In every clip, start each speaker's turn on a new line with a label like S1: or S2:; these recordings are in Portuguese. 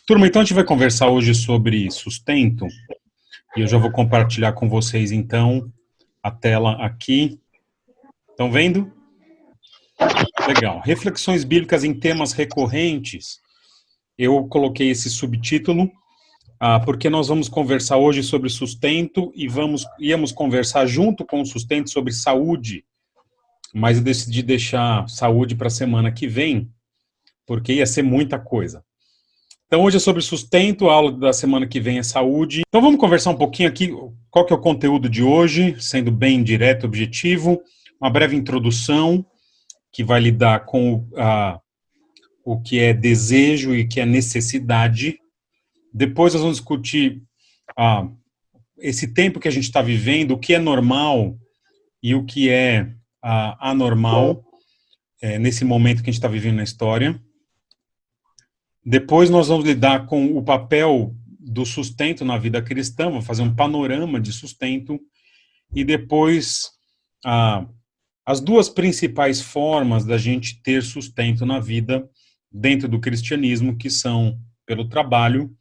S1: Turma, então a gente vai conversar hoje sobre sustento e eu já vou compartilhar com vocês então a tela aqui. Estão vendo? Legal. Reflexões bíblicas em temas recorrentes. Eu coloquei esse subtítulo porque nós vamos conversar hoje sobre sustento e íamos conversar junto com o sustento sobre saúde, mas eu decidi deixar saúde para a semana que vem, porque ia ser muita coisa. Então, hoje é sobre sustento, a aula da semana que vem é saúde. Então, vamos conversar um pouquinho aqui, qual que é o conteúdo de hoje, sendo bem direto e objetivo, uma breve introdução, que vai lidar com o que é desejo e o que é necessidade. Depois nós vamos discutir esse tempo que a gente está vivendo, o que é normal e o que é anormal, nesse momento que a gente está vivendo na história. Depois nós vamos lidar com o papel do sustento na vida cristã, vamos fazer um panorama de sustento, e depois as duas principais formas da gente ter sustento na vida dentro do cristianismo, que são pelo trabalho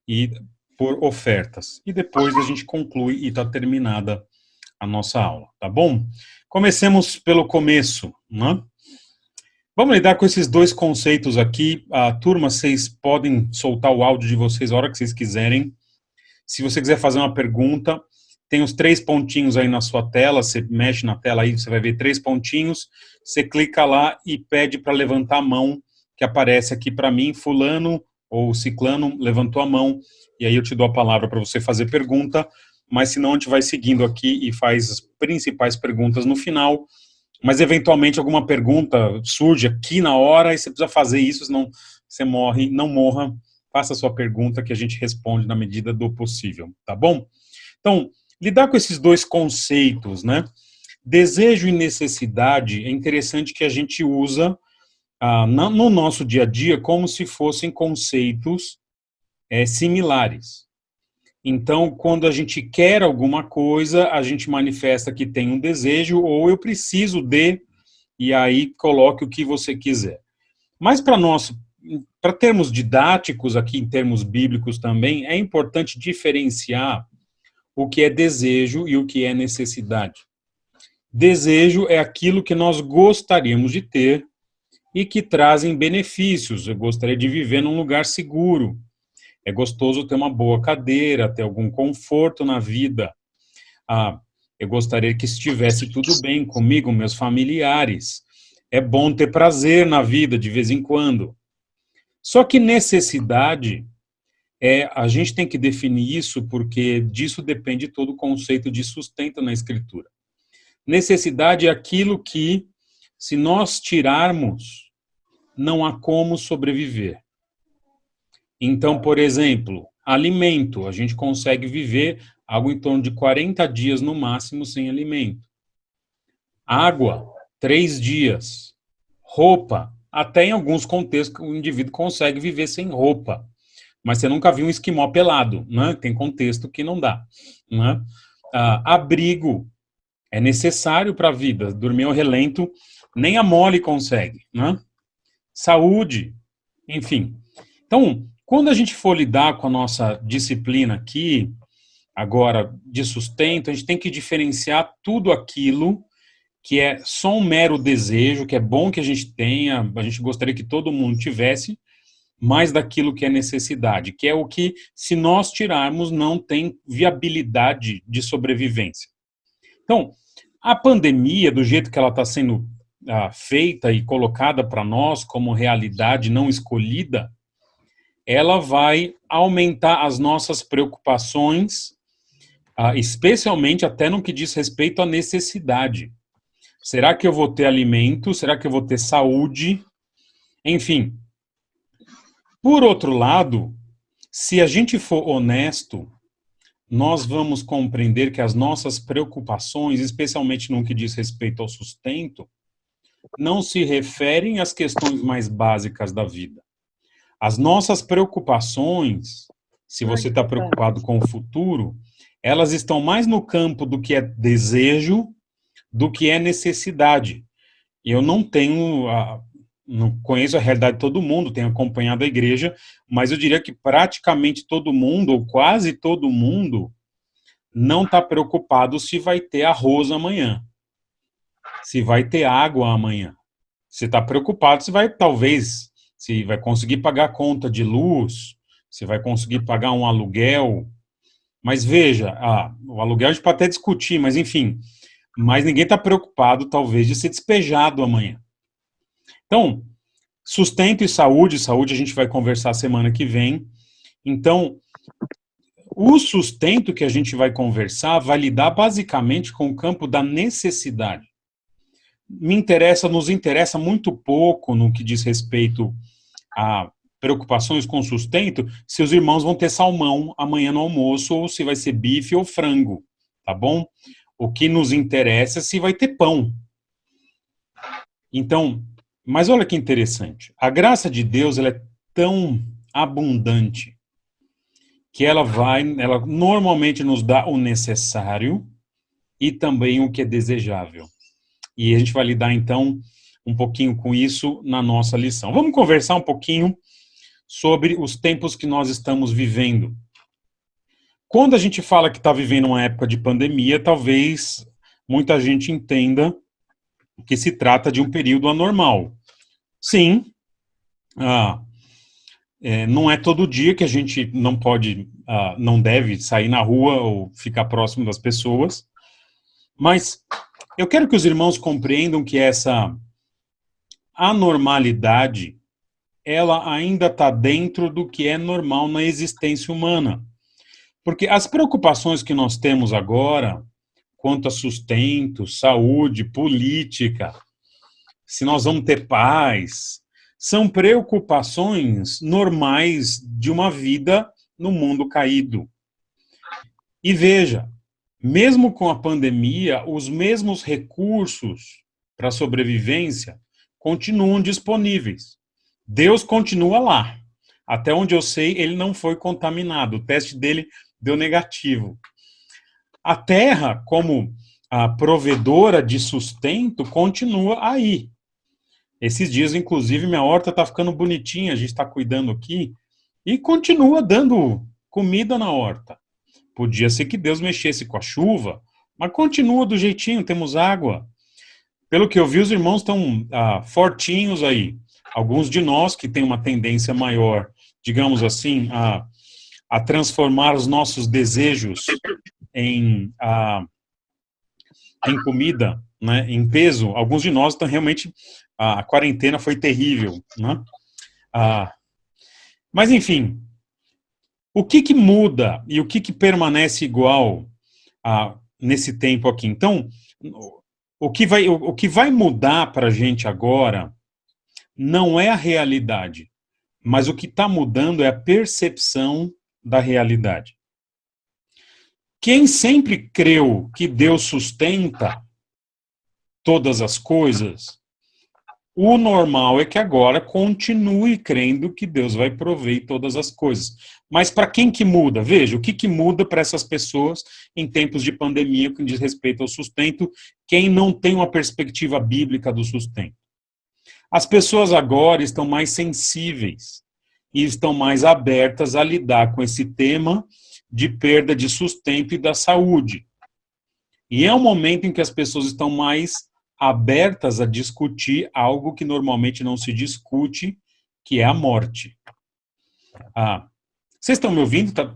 S1: e por ofertas. E depois a gente conclui e está terminada a nossa aula, tá bom? Comecemos pelo começo, né? Vamos lidar com esses dois conceitos aqui. Turma, vocês podem soltar o áudio de vocês a hora que vocês quiserem. Se você quiser fazer uma pergunta, tem os 3 pontinhos aí na sua tela, você mexe na tela aí, você vai ver 3 pontinhos, você clica lá e pede para levantar a mão, que aparece aqui para mim, fulano ou ciclano levantou a mão, e aí eu te dou a palavra para você fazer pergunta, mas senão a gente vai seguindo aqui e faz as principais perguntas no final. Mas, eventualmente, alguma pergunta surge aqui na hora e você precisa fazer isso, senão você morre. Não morra, faça a sua pergunta que a gente responde na medida do possível, tá bom? Então, lidar com esses dois conceitos, né? Desejo e necessidade, é interessante que a gente usa no nosso dia a dia como se fossem conceitos similares. Então, quando a gente quer alguma coisa, a gente manifesta que tem um desejo, ou eu preciso de, e aí coloque o que você quiser. Mas para termos didáticos aqui, em termos bíblicos também, é importante diferenciar o que é desejo e o que é necessidade. Desejo é aquilo que nós gostaríamos de ter e que trazem benefícios. Eu gostaria de viver num lugar seguro. É gostoso ter uma boa cadeira, ter algum conforto na vida. Eu gostaria que estivesse tudo bem comigo, meus familiares. É bom ter prazer na vida de vez em quando. Só que necessidade, a gente tem que definir isso porque disso depende todo o conceito de sustento na Escritura. Necessidade é aquilo que, se nós tirarmos, não há como sobreviver. Então, por exemplo, alimento, a gente consegue viver algo em torno de 40 dias no máximo sem alimento. Água, 3 dias. Roupa, até em alguns contextos o indivíduo consegue viver sem roupa. Mas você nunca viu um esquimó pelado, né? Tem contexto que não dá, né? Abrigo, é necessário para a vida. Dormir ao relento, nem a mole consegue, né? Saúde, enfim. Então, quando a gente for lidar com a nossa disciplina aqui, agora, de sustento, a gente tem que diferenciar tudo aquilo que é só um mero desejo, que é bom que a gente tenha, a gente gostaria que todo mundo tivesse, mais daquilo que é necessidade, que é o que, se nós tirarmos, não tem viabilidade de sobrevivência. Então, a pandemia, do jeito que ela está sendo feita e colocada para nós como realidade não escolhida, ela vai aumentar as nossas preocupações, especialmente até no que diz respeito à necessidade. Será que eu vou ter alimento? Será que eu vou ter saúde? Enfim. Por outro lado, se a gente for honesto, nós vamos compreender que as nossas preocupações, especialmente no que diz respeito ao sustento, não se referem às questões mais básicas da vida. As nossas preocupações, se você está preocupado com o futuro, elas estão mais no campo do que é desejo do que é necessidade. Eu não tenho não conheço a realidade de todo mundo, tenho acompanhado a igreja, mas eu diria que praticamente todo mundo, ou quase todo mundo, não está preocupado se vai ter arroz amanhã, se vai ter água amanhã. Você está preocupado se vai, talvez, se vai conseguir pagar a conta de luz, se vai conseguir pagar um aluguel. Mas veja, o aluguel a gente pode até discutir, mas enfim, mas ninguém está preocupado, talvez, de ser despejado amanhã. Então, sustento e saúde a gente vai conversar semana que vem. Então, o sustento que a gente vai conversar vai lidar basicamente com o campo da necessidade. Nos interessa muito pouco no que diz respeito a preocupações com sustento, se os irmãos vão ter salmão amanhã no almoço, ou se vai ser bife ou frango, tá bom? O que nos interessa é se vai ter pão. Então, mas olha que interessante, a graça de Deus ela é tão abundante que ela normalmente nos dá o necessário e também o que é desejável. E a gente vai lidar então um pouquinho com isso na nossa lição. Vamos conversar um pouquinho sobre os tempos que nós estamos vivendo. Quando a gente fala que está vivendo uma época de pandemia, talvez muita gente entenda que se trata de um período anormal. Sim, não é todo dia que a gente não pode, não deve sair na rua ou ficar próximo das pessoas, mas eu quero que os irmãos compreendam que essa anormalidade, ela ainda está dentro do que é normal na existência humana. Porque as preocupações que nós temos agora, quanto a sustento, saúde, política, se nós vamos ter paz, são preocupações normais de uma vida no mundo caído. E veja, mesmo com a pandemia, os mesmos recursos para a sobrevivência continuam disponíveis. Deus continua lá. Até onde eu sei, ele não foi contaminado. O teste dele deu negativo. A terra, como a provedora de sustento, continua aí. Esses dias, inclusive, minha horta está ficando bonitinha, a gente está cuidando aqui, e continua dando comida na horta. Podia ser que Deus mexesse com a chuva, mas continua do jeitinho, temos água. Pelo que eu vi, os irmãos estão fortinhos aí. Alguns de nós que têm uma tendência maior, digamos assim, a transformar os nossos desejos em comida, né, em peso. Alguns de nós estão realmente, a quarentena foi terrível, né? Mas enfim, o que muda e o que permanece igual nesse tempo aqui? Então, o que vai mudar para a gente agora não é a realidade, mas o que está mudando é a percepção da realidade. Quem sempre creu que Deus sustenta todas as coisas, o normal é que agora continue crendo que Deus vai prover todas as coisas. Mas para quem que muda? Veja, o que muda para essas pessoas em tempos de pandemia que diz respeito ao sustento, quem não tem uma perspectiva bíblica do sustento? As pessoas agora estão mais sensíveis e estão mais abertas a lidar com esse tema de perda de sustento e da saúde. E é um momento em que as pessoas estão mais abertas a discutir algo que normalmente não se discute, que é a morte. Vocês estão me ouvindo? Tá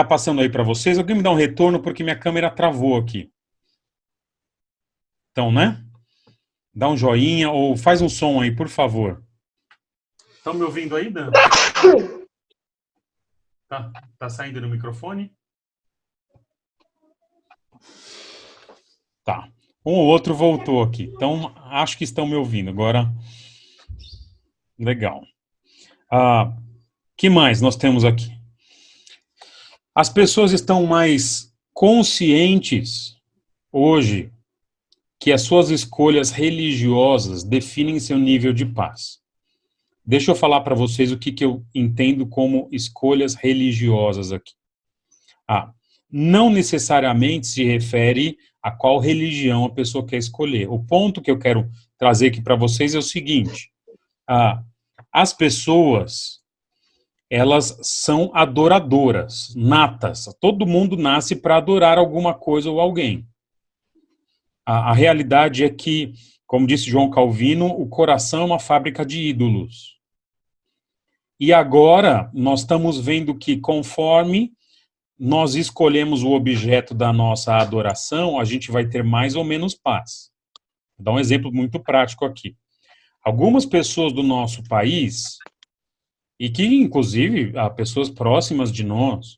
S1: passando aí para vocês? Alguém me dá um retorno porque minha câmera travou aqui. Então, né? Dá um joinha ou faz um som aí, por favor. Estão me ouvindo aí, Dan? Tá saindo no microfone? Tá. Um ou outro voltou aqui. Então, acho que estão me ouvindo. Agora, legal. Que mais nós temos aqui? As pessoas estão mais conscientes hoje que as suas escolhas religiosas definem seu nível de paz. Deixa eu falar para vocês o que eu entendo como escolhas religiosas aqui. não necessariamente se refere a qual religião a pessoa quer escolher. O ponto que eu quero trazer aqui para vocês é o seguinte: as pessoas, elas são adoradoras, natas. Todo mundo nasce para adorar alguma coisa ou alguém. A realidade é que, como disse João Calvino, o coração é uma fábrica de ídolos. E agora nós estamos vendo que, conforme nós escolhemos o objeto da nossa adoração, a gente vai ter mais ou menos paz. Vou dar um exemplo muito prático aqui. Algumas pessoas do nosso país, e que, inclusive, pessoas próximas de nós,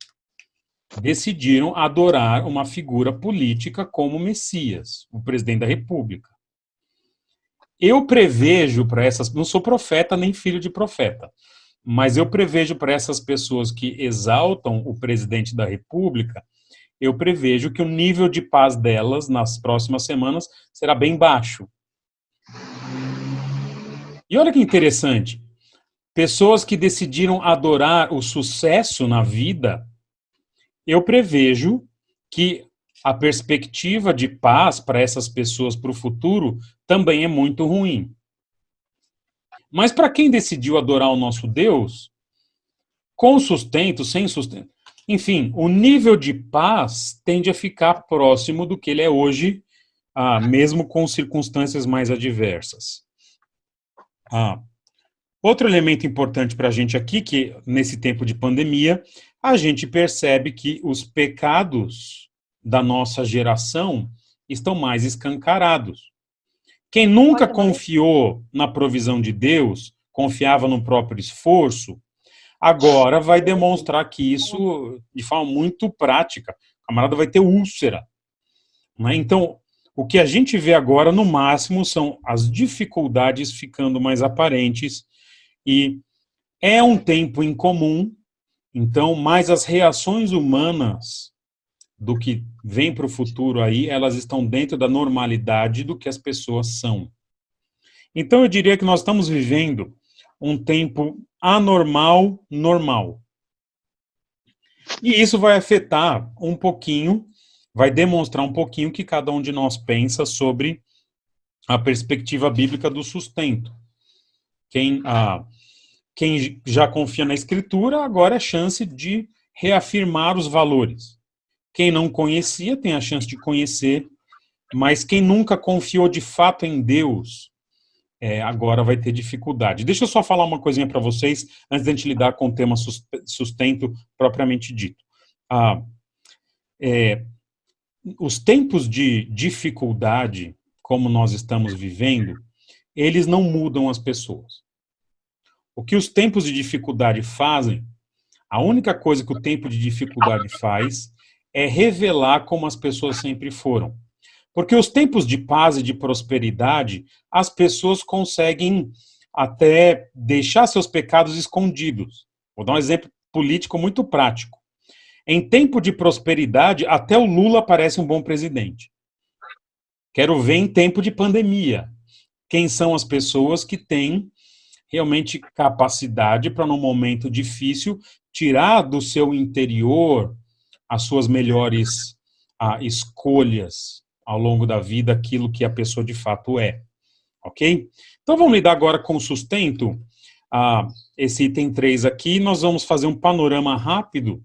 S1: decidiram adorar uma figura política como Messias, o presidente da República. Eu prevejo para essas... Não sou profeta nem filho de profeta, mas eu prevejo para essas pessoas que exaltam o presidente da República, eu prevejo que o nível de paz delas nas próximas semanas será bem baixo. E olha que interessante, pessoas que decidiram adorar o sucesso na vida, eu prevejo que a perspectiva de paz para essas pessoas para o futuro também é muito ruim. Mas para quem decidiu adorar o nosso Deus, com sustento, sem sustento, enfim, o nível de paz tende a ficar próximo do que ele é hoje, mesmo com circunstâncias mais adversas. Outro elemento importante para a gente aqui, que nesse tempo de pandemia, a gente percebe que os pecados da nossa geração estão mais escancarados. Quem nunca confiou na provisão de Deus, confiava no próprio esforço, agora vai demonstrar que isso, de forma muito prática, o camarada vai ter úlcera. Né? Então, o que a gente vê agora, no máximo, são as dificuldades ficando mais aparentes, e é um tempo incomum, então, mais as reações humanas do que vem para o futuro aí, elas estão dentro da normalidade do que as pessoas são. Então, eu diria que nós estamos vivendo um tempo anormal, normal. E isso vai afetar um pouquinho, vai demonstrar um pouquinho o que cada um de nós pensa sobre a perspectiva bíblica do sustento. Quem já confia na Escritura, agora é chance de reafirmar os valores. Quem não conhecia tem a chance de conhecer, mas quem nunca confiou de fato em Deus, agora vai ter dificuldade. Deixa eu só falar uma coisinha para vocês, antes de a gente lidar com o tema sustento propriamente dito. Os tempos de dificuldade, como nós estamos vivendo, eles não mudam as pessoas. O que os tempos de dificuldade fazem, a única coisa que o tempo de dificuldade faz é revelar como as pessoas sempre foram. Porque os tempos de paz e de prosperidade, as pessoas conseguem até deixar seus pecados escondidos. Vou dar um exemplo político muito prático. Em tempo de prosperidade, até o Lula parece um bom presidente. Quero ver em tempo de pandemia. Quem são as pessoas que têm realmente capacidade para, num momento difícil, tirar do seu interior as suas melhores escolhas ao longo da vida, aquilo que a pessoa de fato é. Ok? Então vamos lidar agora com o sustento. Esse item 3 aqui, nós vamos fazer um panorama rápido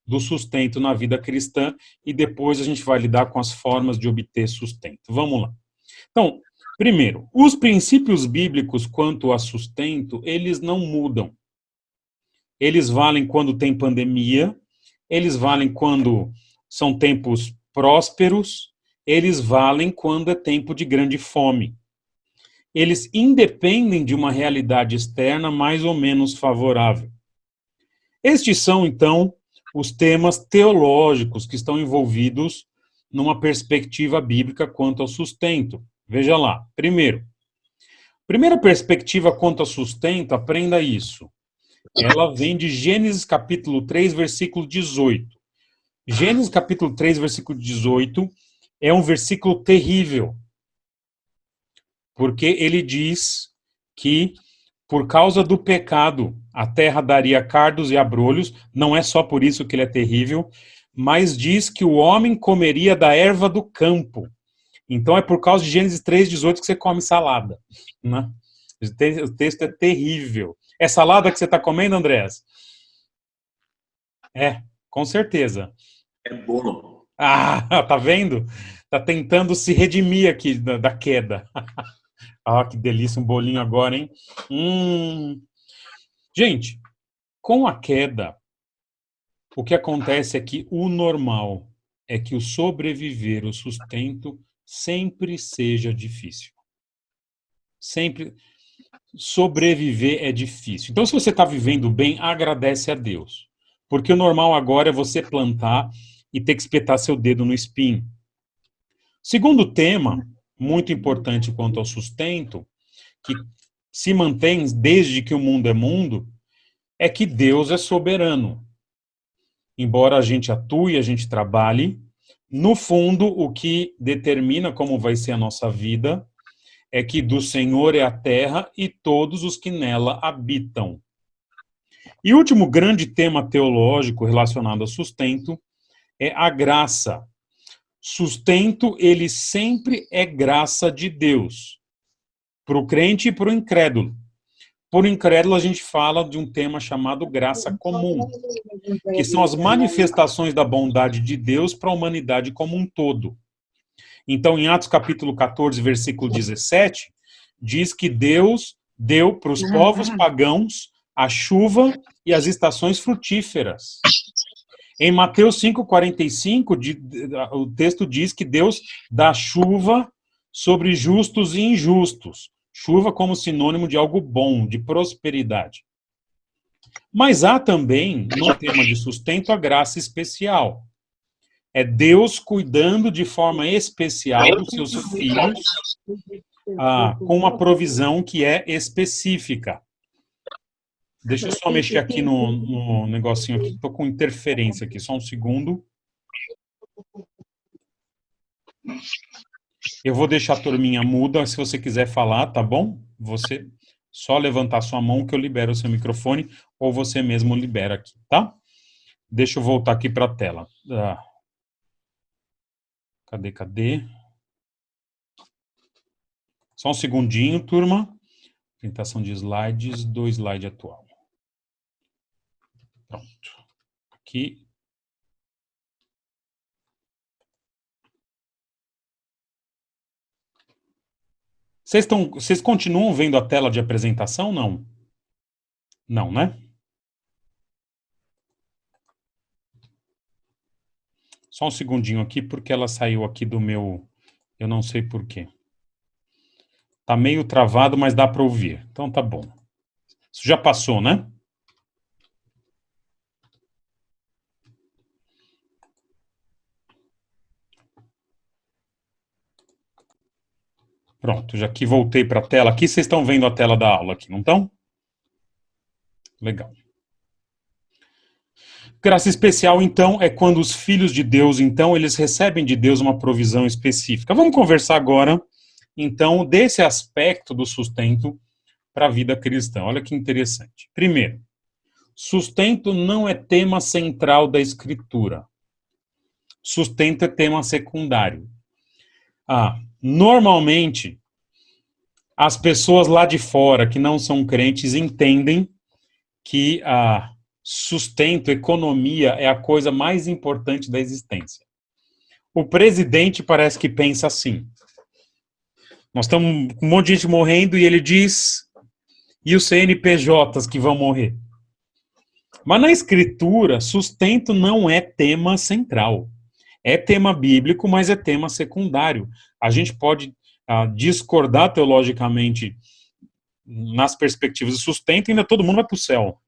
S1: do sustento na vida cristã e depois a gente vai lidar com as formas de obter sustento. Vamos lá. Então, primeiro, os princípios bíblicos quanto a sustento, eles não mudam. Eles valem quando tem pandemia, eles valem quando são tempos prósperos, eles valem quando é tempo de grande fome. Eles independem de uma realidade externa mais ou menos favorável. Estes são, então, os temas teológicos que estão envolvidos numa perspectiva bíblica quanto ao sustento. Veja lá, primeira perspectiva quanto ao sustento, aprenda isso. Ela vem de Gênesis capítulo 3, versículo 18. Gênesis capítulo 3, versículo 18 é um versículo terrível, porque ele diz que por causa do pecado a terra daria cardos e abrolhos, não é só por isso que ele é terrível, mas diz que o homem comeria da erva do campo. Então é por causa de Gênesis 3:18 que você come salada, né? O texto é terrível. É salada que você está comendo, Andrés? É, com certeza.
S2: É bolo.
S1: Ah, tá vendo? Tá tentando se redimir aqui da queda. Ah, que delícia, um bolinho agora, hein? Gente, com a queda, o que acontece é que o normal é que o sobreviver, o sustento, sempre seja difícil. Sempre sobreviver é difícil. Então, se você está vivendo bem, agradece a Deus. Porque o normal agora é você plantar e ter que espetar seu dedo no espinho. Segundo tema, muito importante quanto ao sustento, que se mantém desde que o mundo é mundo, é que Deus é soberano. Embora a gente atue, a gente trabalhe, no fundo, o que determina como vai ser a nossa vida é que do Senhor é a terra e todos os que nela habitam. E o último grande tema teológico relacionado ao sustento é a graça. Sustento, ele sempre é graça de Deus, para o crente e para o incrédulo. Por incrédulo, a gente fala de um tema chamado graça comum, que são as manifestações da bondade de Deus para a humanidade como um todo. Então, em Atos capítulo 14, versículo 17, diz que Deus deu para os povos pagãos a chuva e as estações frutíferas. Em Mateus 5,45, o texto diz que Deus dá chuva sobre justos e injustos. Chuva como sinônimo de algo bom, de prosperidade. Mas há também, no tema de sustento, a graça especial. É Deus cuidando de forma especial dos seus filhos, com uma provisão que é específica. Deixa eu só mexer aqui no negocinho aqui, estou com interferência aqui, só um segundo. Eu vou deixar a turminha muda, se você quiser falar, tá bom? Você só levantar sua mão que eu libero o seu microfone, ou você mesmo libera aqui, tá? Deixa eu voltar aqui para a tela. Cadê? Só um segundinho, turma. Apresentação de slides, do slide atual. Pronto. Aqui. Vocês continuam vendo a tela de apresentação, não? Não, né? Só um segundinho aqui, porque ela saiu aqui do meu... Eu não sei por quê. Tá meio travado, mas dá para ouvir. Então tá bom. Isso já passou, né? Pronto, já que voltei para a tela aqui, vocês estão vendo a tela da aula aqui, não estão? Legal. Graça especial, então, é quando os filhos de Deus, então, eles recebem de Deus uma provisão específica. Vamos conversar agora, então, desse aspecto do sustento para a vida cristã. Olha que interessante. Primeiro, sustento não é tema central da Escritura. Sustento é tema secundário. Normalmente, as pessoas lá de fora, que não são crentes, entendem que sustento, economia, é a coisa mais importante da existência. O presidente parece que pensa assim. Nós estamos com um monte de gente morrendo e ele diz, e os CNPJs que vão morrer? Mas na Escritura, sustento não é tema central. É tema bíblico, mas é tema secundário. A gente pode discordar teologicamente nas perspectivas de sustento e ainda todo mundo vai para o céu.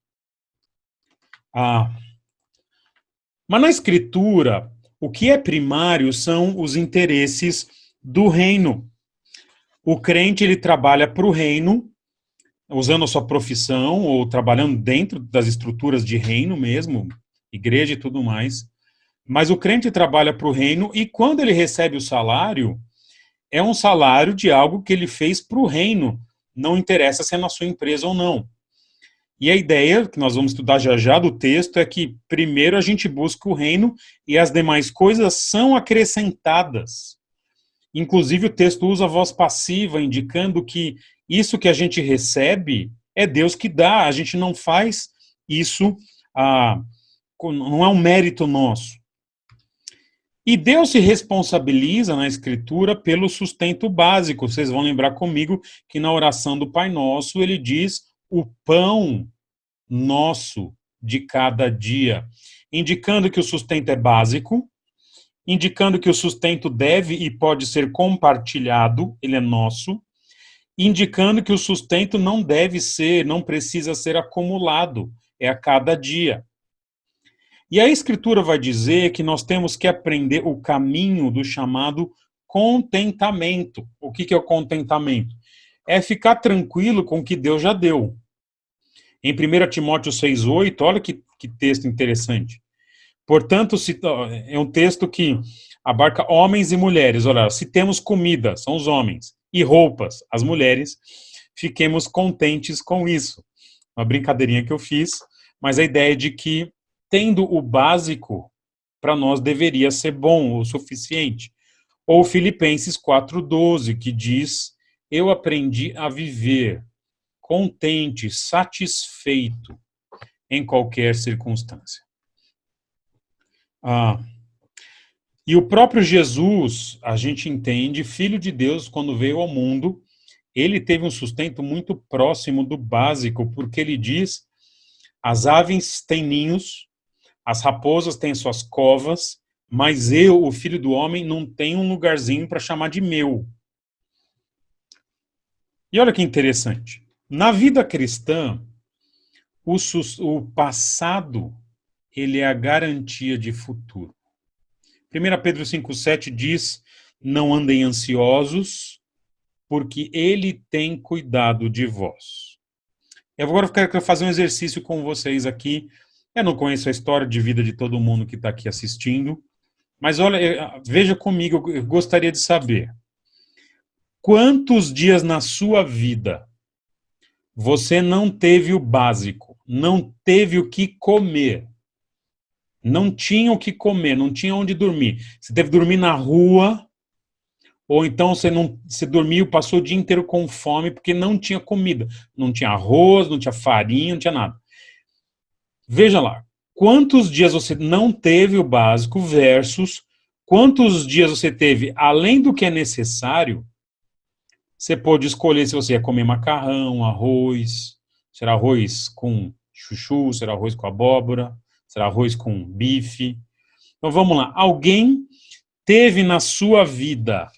S1: Mas na Escritura, o que é primário são os interesses do reino. O crente, ele trabalha para o reino, usando a sua profissão, ou trabalhando dentro das estruturas de reino mesmo, igreja e tudo mais. Mas o crente trabalha para o reino, e quando ele recebe o salário, é um salário de algo que ele fez para o reino. Não interessa se é na sua empresa ou não. E a ideia, que nós vamos estudar já já do texto, é que primeiro a gente busca o reino e as demais coisas são acrescentadas. Inclusive o texto usa a voz passiva, indicando que isso que a gente recebe é Deus que dá, a gente não faz isso, não é um mérito nosso. E Deus se responsabiliza na Escritura pelo sustento básico. Vocês vão lembrar comigo que na oração do Pai Nosso ele diz o pão nosso de cada dia, indicando que o sustento é básico, indicando que o sustento deve e pode ser compartilhado, ele é nosso, indicando que o sustento não deve ser, não precisa ser acumulado, é a cada dia. E a Escritura vai dizer que nós temos que aprender o caminho do chamado contentamento. O que é o contentamento? É ficar tranquilo com o que Deus já deu. Em 1 Timóteo 6,8, olha que texto interessante. Portanto, é um texto que abarca homens e mulheres. Olha, se temos comida, são os homens, e roupas, as mulheres, fiquemos contentes com isso. Uma brincadeirinha que eu fiz, mas a ideia é de que tendo o básico, para nós deveria ser bom o suficiente. Ou Filipenses 4,12, que diz, eu aprendi a viver contente, satisfeito em qualquer circunstância. E o próprio Jesus, a gente entende, filho de Deus, quando veio ao mundo, ele teve um sustento muito próximo do básico, porque ele diz, as aves têm ninhos, as raposas têm suas covas, mas eu, o filho do homem, não tenho um lugarzinho para chamar de meu. E olha que interessante. Na vida cristã, o passado, ele é a garantia de futuro. 1 Pedro 5,7 diz, não andem ansiosos, porque ele tem cuidado de vós. Eu agora quero fazer um exercício com vocês aqui. Eu não conheço a história de vida de todo mundo que está aqui assistindo, mas olha, veja comigo, eu gostaria de saber. Quantos dias na sua vida você não teve o básico, não teve o que comer, não tinha o que comer, não tinha onde dormir? Você teve que dormir na rua, ou então você dormiu, passou o dia inteiro com fome porque não tinha comida, não tinha arroz, não tinha farinha, não tinha nada. Veja lá, quantos dias você não teve o básico versus quantos dias você teve além do que é necessário. Você pode escolher se você ia comer macarrão, arroz, será arroz com chuchu, será arroz com abóbora, será arroz com bife. Então vamos lá, alguém teve na sua vida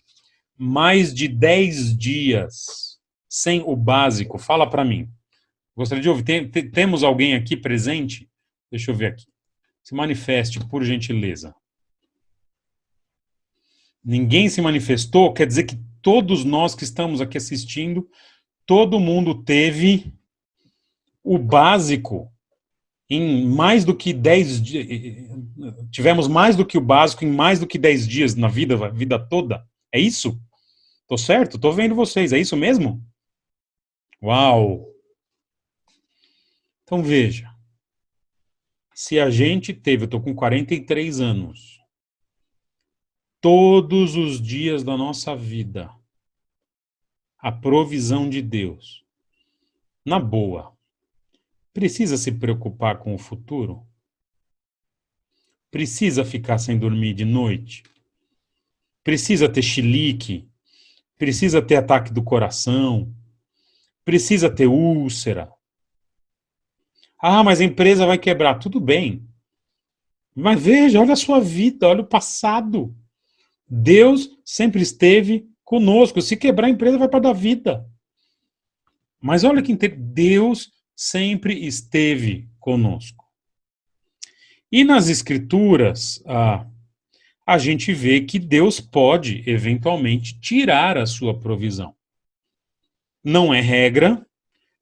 S1: mais de 10 dias sem o básico? Fala para mim. Gostaria de ouvir. Temos alguém aqui presente? Deixa eu ver aqui. Se manifeste, por gentileza. Ninguém se manifestou? Quer dizer que todos nós que estamos aqui assistindo, todo mundo teve o básico em mais do que 10 dias. Tivemos mais do que o básico em mais do que 10 dias na vida toda. É isso? Tô certo? Tô vendo vocês. É isso mesmo? Uau! Então veja. Se a gente teve, eu tô com 43 anos, todos os dias da nossa vida, a provisão de Deus, na boa, precisa se preocupar com o futuro? Precisa ficar sem dormir de noite? Precisa ter chilique? Precisa ter ataque do coração? Precisa ter úlcera? Ah, mas a empresa vai quebrar. Tudo bem. Mas veja, olha a sua vida, olha o passado. Deus sempre esteve conosco. Se quebrar a empresa, vai para dar vida. Mas olha que Deus sempre esteve conosco. E nas Escrituras, a gente vê que Deus pode, eventualmente, tirar a sua provisão. Não é regra,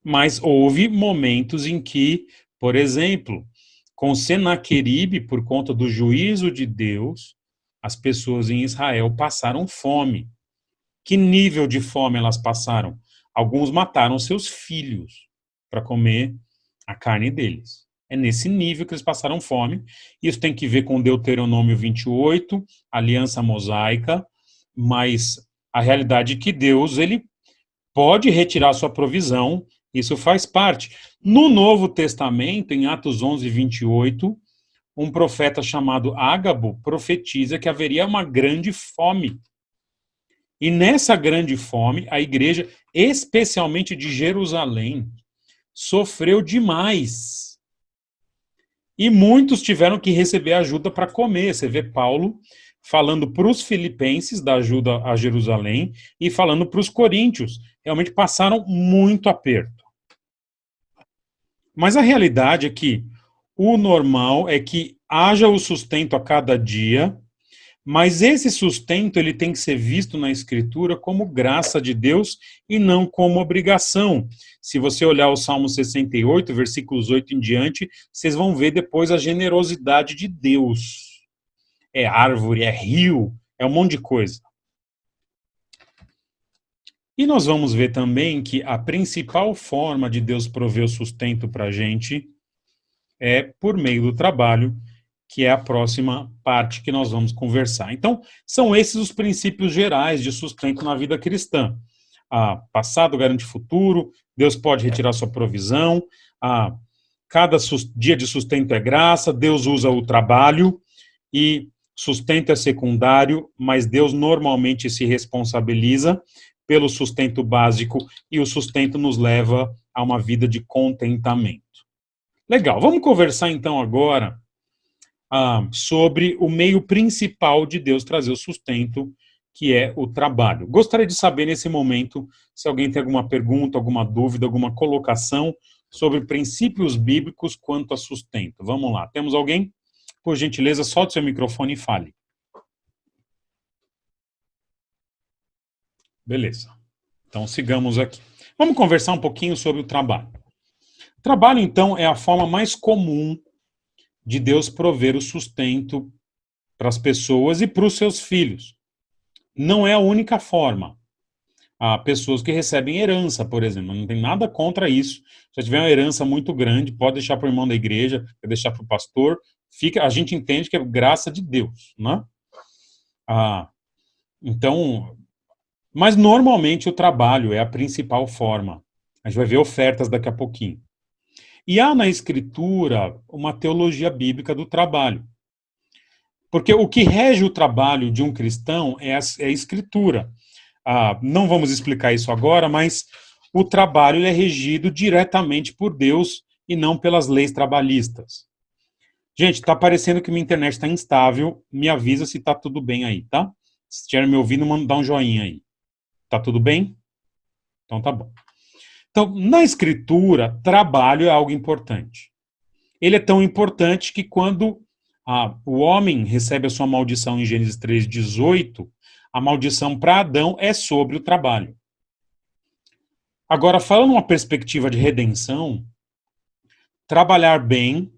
S1: mas houve momentos em que, por exemplo, com Senaqueribe, por conta do juízo de Deus, as pessoas em Israel passaram fome. Que nível de fome elas passaram? Alguns mataram seus filhos para comer a carne deles. É nesse nível que eles passaram fome. Isso tem que ver com Deuteronômio 28, aliança mosaica, mas a realidade é que Deus, ele pode retirar sua provisão, isso faz parte. No Novo Testamento, em Atos 11, 28, um profeta chamado Ágabo profetiza que haveria uma grande fome. E nessa grande fome, a igreja, especialmente de Jerusalém, sofreu demais. E muitos tiveram que receber ajuda para comer. Você vê Paulo falando para os filipenses da ajuda a Jerusalém e falando para os coríntios. Realmente passaram muito aperto. Mas a realidade é que o normal é que haja o sustento a cada dia, mas esse sustento ele tem que ser visto na Escritura como graça de Deus e não como obrigação. Se você olhar o Salmo 68, versículos 8 em diante, vocês vão ver depois a generosidade de Deus. É árvore, é rio, é um monte de coisa. E nós vamos ver também que a principal forma de Deus prover o sustento para a gente é por meio do trabalho, que é a próxima parte que nós vamos conversar. Então, são esses os princípios gerais de sustento na vida cristã. Passado garante futuro, Deus pode retirar sua provisão, cada dia de sustento é graça, Deus usa o trabalho, e sustento é secundário, mas Deus normalmente se responsabiliza pelo sustento básico, e o sustento nos leva a uma vida de contentamento. Legal, vamos conversar então agora sobre o meio principal de Deus trazer o sustento, que é o trabalho. Gostaria de saber nesse momento se alguém tem alguma pergunta, alguma dúvida, alguma colocação sobre princípios bíblicos quanto a sustento. Vamos lá, temos alguém? Por gentileza, solte seu microfone e fale. Beleza, então sigamos aqui. Vamos conversar um pouquinho sobre o trabalho. O trabalho, então, é a forma mais comum de Deus prover o sustento para as pessoas e para os seus filhos. Não é a única forma. Há pessoas que recebem herança, por exemplo, não tem nada contra isso. Se tiver uma herança muito grande, pode deixar para o irmão da igreja, pode deixar para o pastor, a gente entende que é graça de Deus, né? Então, mas normalmente o trabalho é a principal forma. A gente vai ver ofertas daqui a pouquinho. E há na Escritura uma teologia bíblica do trabalho. Porque o que rege o trabalho de um cristão é a Escritura. Não vamos explicar isso agora, mas o trabalho é regido diretamente por Deus e não pelas leis trabalhistas. Gente, tá parecendo que minha internet está instável. Me avisa se tá tudo bem aí, tá? Se estiver me ouvindo, dá um joinha aí. Tá tudo bem? Então tá bom. Então, na Escritura, trabalho é algo importante. Ele é tão importante que quando o homem recebe a sua maldição em Gênesis 3:18, a maldição para Adão é sobre o trabalho. Agora, falando uma perspectiva de redenção, trabalhar bem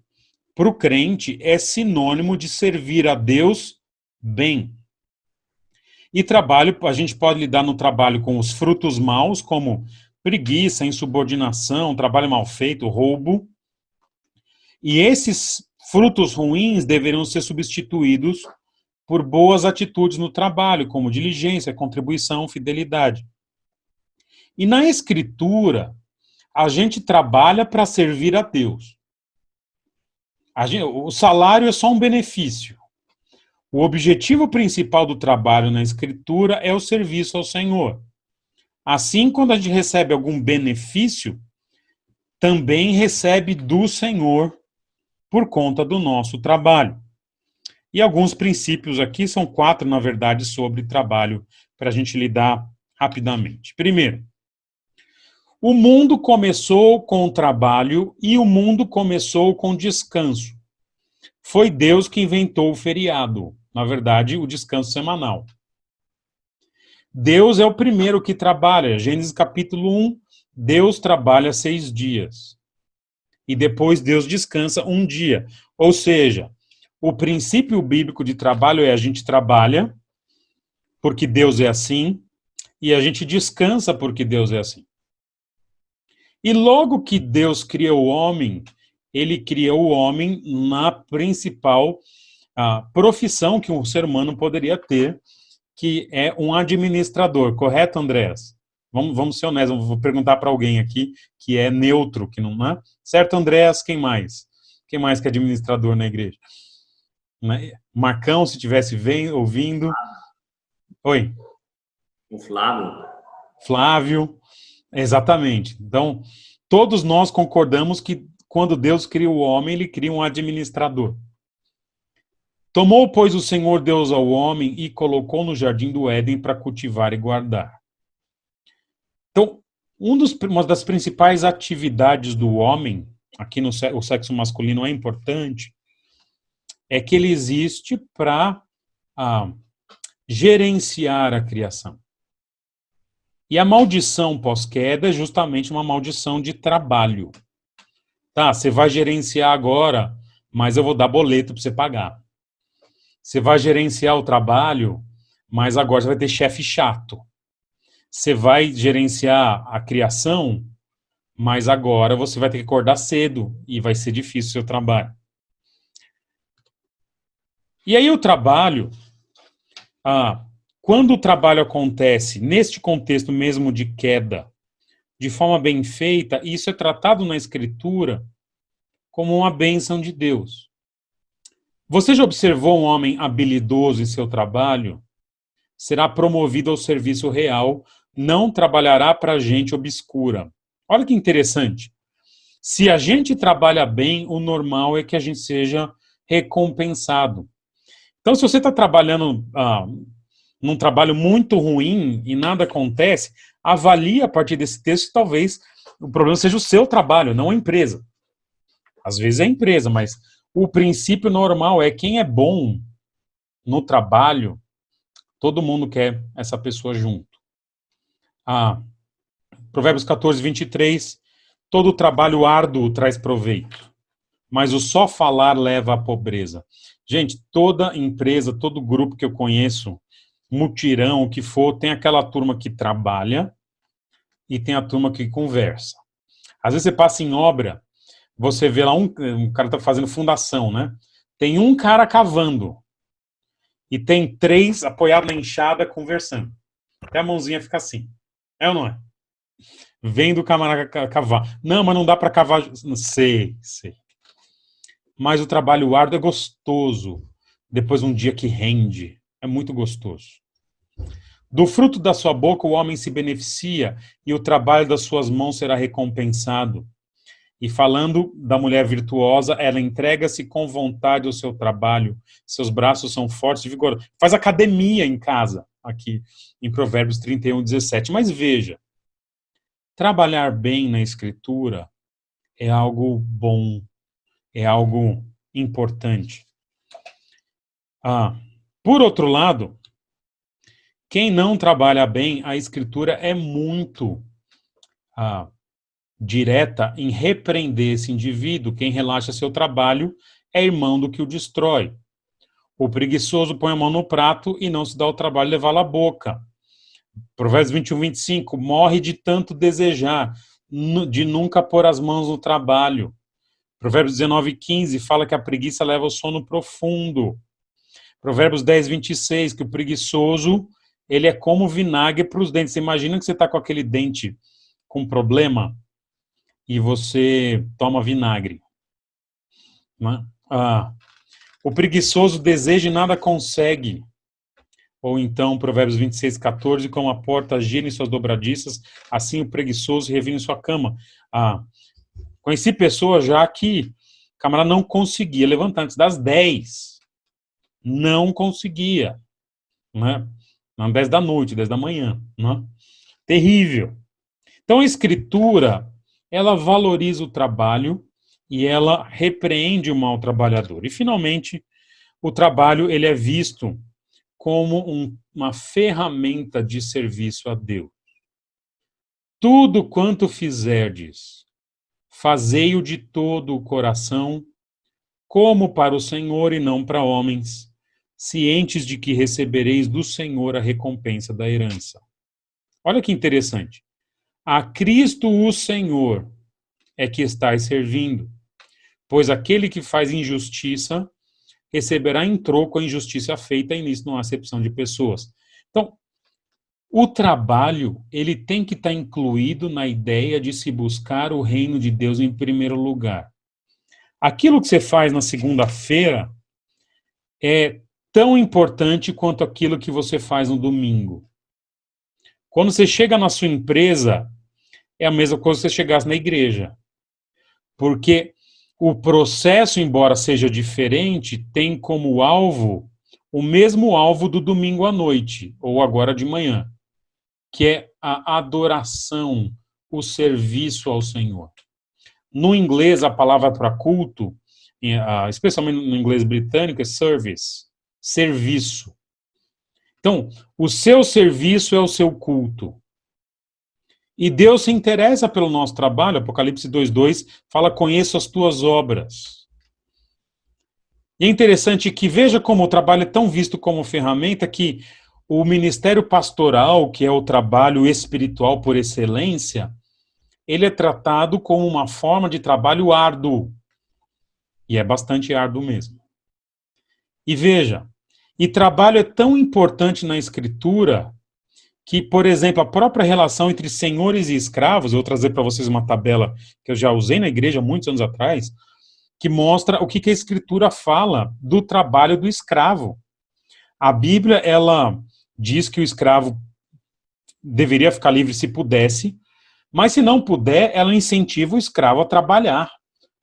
S1: para o crente é sinônimo de servir a Deus bem. E trabalho, a gente pode lidar no trabalho com os frutos maus, como preguiça, insubordinação, trabalho mal feito, roubo. E esses frutos ruins deveriam ser substituídos por boas atitudes no trabalho, como diligência, contribuição, fidelidade. E na Escritura, a gente trabalha para servir a Deus. O salário é só um benefício. O objetivo principal do trabalho na Escritura é o serviço ao Senhor. Assim, quando a gente recebe algum benefício, também recebe do Senhor por conta do nosso trabalho. E alguns princípios aqui, são 4, na verdade, sobre trabalho, para a gente lidar rapidamente. Primeiro, o mundo começou com o trabalho e o mundo começou com descanso. Foi Deus que inventou o feriado, na verdade, o descanso semanal. Deus é o primeiro que trabalha. Gênesis capítulo 1, Deus trabalha 6 dias. E depois Deus descansa um dia. Ou seja, o princípio bíblico de trabalho é a gente trabalha porque Deus é assim e a gente descansa porque Deus é assim. E logo que Deus criou o homem, ele criou o homem na principal profissão que um ser humano poderia ter, que é um administrador, correto, Andréas? Vamos ser honestos, vou perguntar para alguém aqui que é neutro, que não é. Certo, Andréas, quem mais? Quem mais que é administrador na igreja? Marcão, se estivesse ouvindo. Oi.
S2: O Flávio.
S1: Flávio, exatamente. Então, todos nós concordamos que quando Deus cria o homem, ele cria um administrador. Tomou, pois, o Senhor Deus ao homem e colocou no jardim do Éden para cultivar e guardar. Então, uma das principais atividades do homem, aqui no o sexo masculino é importante, é que ele existe para gerenciar a criação. E a maldição pós-queda é justamente uma maldição de trabalho. Tá, você vai gerenciar agora, mas eu vou dar boleto para você pagar. Você vai gerenciar o trabalho, mas agora você vai ter chefe chato. Você vai gerenciar a criação, mas agora você vai ter que acordar cedo e vai ser difícil o seu trabalho. E aí o trabalho, quando o trabalho acontece neste contexto mesmo de queda, de forma bem feita, isso é tratado na Escritura como uma bênção de Deus. Você já observou um homem habilidoso em seu trabalho? Será promovido ao serviço real, não trabalhará para gente obscura. Olha que interessante. Se a gente trabalha bem, o normal é que a gente seja recompensado. Então, se você está trabalhando num trabalho muito ruim e nada acontece, avalie a partir desse texto, talvez o problema seja o seu trabalho, não a empresa. Às vezes é a empresa, mas o princípio normal é quem é bom no trabalho, todo mundo quer essa pessoa junto. Provérbios 14, 23, todo trabalho árduo traz proveito, mas o só falar leva à pobreza. Gente, toda empresa, todo grupo que eu conheço, mutirão, o que for, tem aquela turma que trabalha e tem a turma que conversa. Às vezes você passa em obra, você vê lá um cara tá fazendo fundação, né? Tem um cara cavando e tem 3 apoiados na enxada conversando. Até a mãozinha fica assim. É ou não é? Vem do camarada cavar. Não, mas não dá para cavar. Sei. Mas o trabalho árduo é gostoso. Depois um dia que rende. É muito gostoso. Do fruto da sua boca o homem se beneficia e o trabalho das suas mãos será recompensado. E falando da mulher virtuosa, ela entrega-se com vontade ao seu trabalho. Seus braços são fortes e vigorosos. Faz academia em casa, aqui em Provérbios 31, 17. Mas veja, trabalhar bem na escritura é algo bom, é algo importante. Por outro lado, quem não trabalha bem, a escritura é muito direta em repreender esse indivíduo. Quem relaxa seu trabalho é irmão do que o destrói. O preguiçoso põe a mão no prato e não se dá o trabalho de levá-lo à boca. Provérbios 21, 25, morre de tanto desejar, de nunca pôr as mãos no trabalho. Provérbios 19, 15 fala que a preguiça leva ao sono profundo. Provérbios 10, 26, que o preguiçoso, ele é como vinagre para os dentes. Você imagina que você está com aquele dente com problema e você toma vinagre. Né? O preguiçoso deseja e nada consegue. Ou então, Provérbios 26, 14, como a porta gira em suas dobradiças, assim o preguiçoso revira em sua cama. Conheci pessoas já que o camarada não conseguia levantar antes das 10. Não conseguia. Né? Não, 10 da noite, 10 da manhã. Né? Terrível. Então, a escritura, ela valoriza o trabalho e ela repreende o mau trabalhador. E, finalmente, o trabalho ele é visto como uma ferramenta de serviço a Deus. Tudo quanto fizerdes, fazei-o de todo o coração, como para o Senhor e não para homens, cientes de que recebereis do Senhor a recompensa da herança. Olha que interessante. A Cristo o Senhor é que estais servindo. Pois aquele que faz injustiça receberá em troco a injustiça feita, e nisso não há acepção de pessoas. Então, o trabalho, ele tem que estar incluído na ideia de se buscar o reino de Deus em primeiro lugar. Aquilo que você faz na segunda-feira é tão importante quanto aquilo que você faz no domingo. Quando você chega na sua empresa, é a mesma coisa que você chegasse na igreja. Porque o processo, embora seja diferente, tem como alvo o mesmo alvo do domingo à noite, ou agora de manhã, que é a adoração, o serviço ao Senhor. No inglês, a palavra para culto, especialmente no inglês britânico, é service, serviço. Então, o seu serviço é o seu culto. E Deus se interessa pelo nosso trabalho. Apocalipse 2:2 fala: conheço as tuas obras. E é interessante que veja como o trabalho é tão visto como ferramenta que o ministério pastoral, que é o trabalho espiritual por excelência, ele é tratado como uma forma de trabalho árduo. E é bastante árduo mesmo. E veja, e trabalho é tão importante na Escritura que, por exemplo, a própria relação entre senhores e escravos, eu vou trazer para vocês uma tabela que eu já usei na igreja muitos anos atrás, que mostra o que a Escritura fala do trabalho do escravo. A Bíblia, ela diz que o escravo deveria ficar livre se pudesse, mas se não puder, ela incentiva o escravo a trabalhar,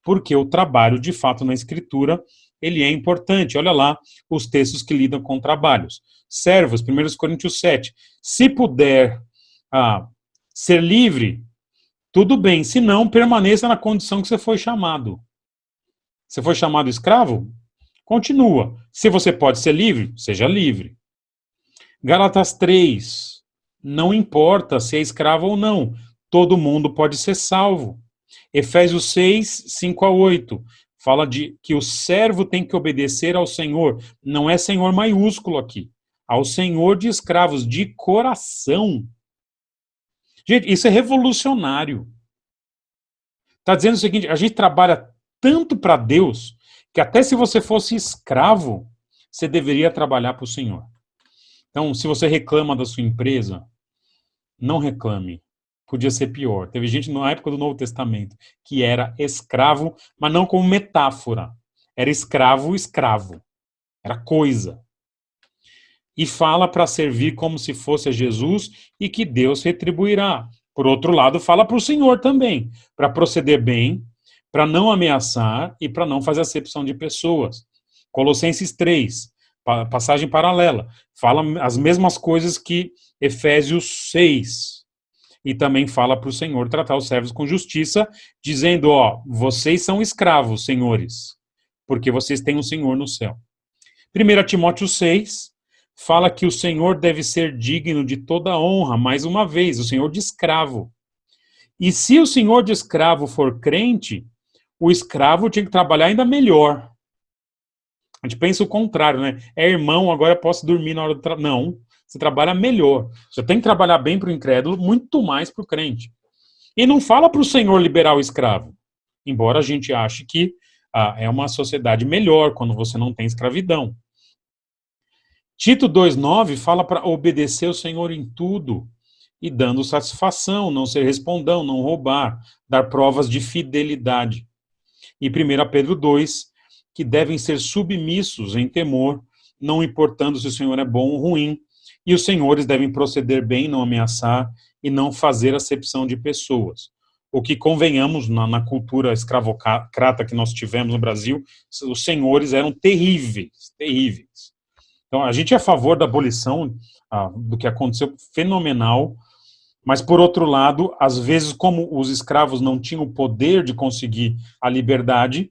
S1: porque o trabalho, de fato, na Escritura, ele é importante. Olha lá os textos que lidam com trabalhos. Servos, 1 Coríntios 7. Se puder ser livre, tudo bem. Se não, permaneça na condição que você foi chamado. Você foi chamado escravo? Continua. Se você pode ser livre, seja livre. Gálatas 3. Não importa se é escravo ou não. Todo mundo pode ser salvo. Efésios 6, 5-8. Fala de que o servo tem que obedecer ao Senhor. Não é Senhor maiúsculo aqui. Ao Senhor de escravos, de coração. Gente, isso é revolucionário. Está dizendo o seguinte: a gente trabalha tanto para Deus, que até se você fosse escravo, você deveria trabalhar para o Senhor. Então, se você reclama da sua empresa, não reclame. Podia ser pior. Teve gente na época do Novo Testamento que era escravo, mas não como metáfora. Era escravo, escravo. Era coisa. E fala para servir como se fosse a Jesus e que Deus retribuirá. Por outro lado, fala para o Senhor também, para proceder bem, para não ameaçar e para não fazer acepção de pessoas. Colossenses 3, passagem paralela, fala as mesmas coisas que Efésios 6. E também fala para o Senhor tratar os servos com justiça, dizendo, vocês são escravos, senhores, porque vocês têm um Senhor no céu. 1 Timóteo 6 fala que o Senhor deve ser digno de toda honra, mais uma vez, o Senhor de escravo. E se o Senhor de escravo for crente, o escravo tinha que trabalhar ainda melhor. A gente pensa o contrário, né? É irmão, agora eu posso dormir na hora do trabalho. Não, você trabalha melhor. Você tem que trabalhar bem para o incrédulo, muito mais para o crente. E não fala para o Senhor liberar o escravo. Embora a gente ache que é uma sociedade melhor quando você não tem escravidão. Tito 2,9 fala para obedecer o Senhor em tudo e dando satisfação, não ser respondão, não roubar, dar provas de fidelidade. E 1 Pedro 2, que devem ser submissos em temor, não importando se o Senhor é bom ou ruim, e os senhores devem proceder bem, não ameaçar e não fazer acepção de pessoas. O que convenhamos na cultura escravocrata que nós tivemos no Brasil, os senhores eram terríveis, terríveis. Então, a gente é a favor da abolição do que aconteceu, fenomenal, mas, por outro lado, às vezes, como os escravos não tinham o poder de conseguir a liberdade,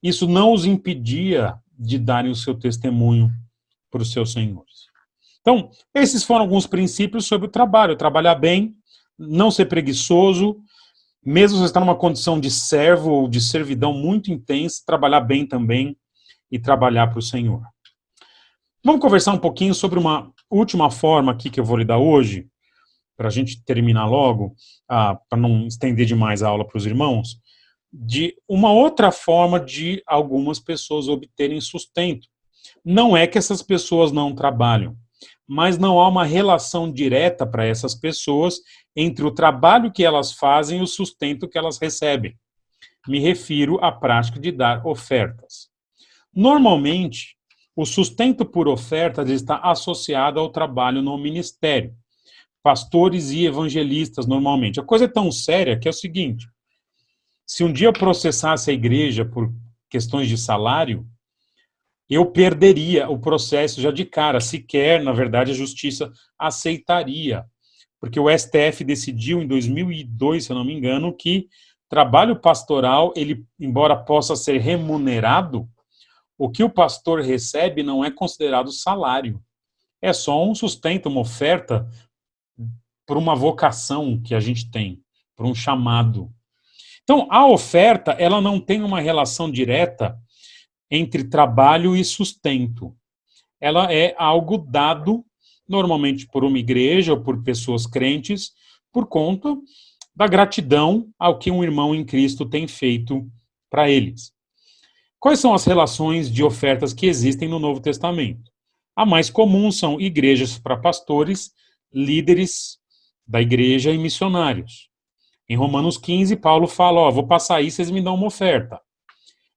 S1: isso não os impedia de darem o seu testemunho para os seus senhores. Então, esses foram alguns princípios sobre o trabalho. Trabalhar bem, não ser preguiçoso, mesmo se você está numa condição de servo ou de servidão muito intensa, trabalhar bem também e trabalhar para o Senhor. Vamos conversar um pouquinho sobre uma última forma aqui que eu vou lhe dar hoje, para a gente terminar logo, para não estender demais a aula para os irmãos. de uma outra forma de algumas pessoas obterem sustento. Não é que essas pessoas não trabalham, mas não há uma relação direta para essas pessoas entre o trabalho que elas fazem e o sustento que elas recebem. Me refiro à prática de dar ofertas. Normalmente, o sustento por ofertas está associado ao trabalho no ministério. Pastores e evangelistas, normalmente. A coisa é tão séria que é o seguinte: se um dia eu processasse a igreja por questões de salário, eu perderia o processo já de cara, sequer, na verdade, a justiça aceitaria. Porque o STF decidiu em 2002, se eu não me engano, que trabalho pastoral, ele, embora possa ser remunerado, o que o pastor recebe não é considerado salário. É só um sustento, uma oferta por uma vocação que a gente tem, por um chamado. Então, a oferta, ela não tem uma relação direta entre trabalho e sustento. Ela é algo dado, normalmente por uma igreja ou por pessoas crentes, por conta da gratidão ao que um irmão em Cristo tem feito para eles. Quais são as relações de ofertas que existem no Novo Testamento? A mais comum são igrejas para pastores, líderes da igreja e missionários. Em Romanos 15, Paulo fala, vou passar aí, vocês me dão uma oferta.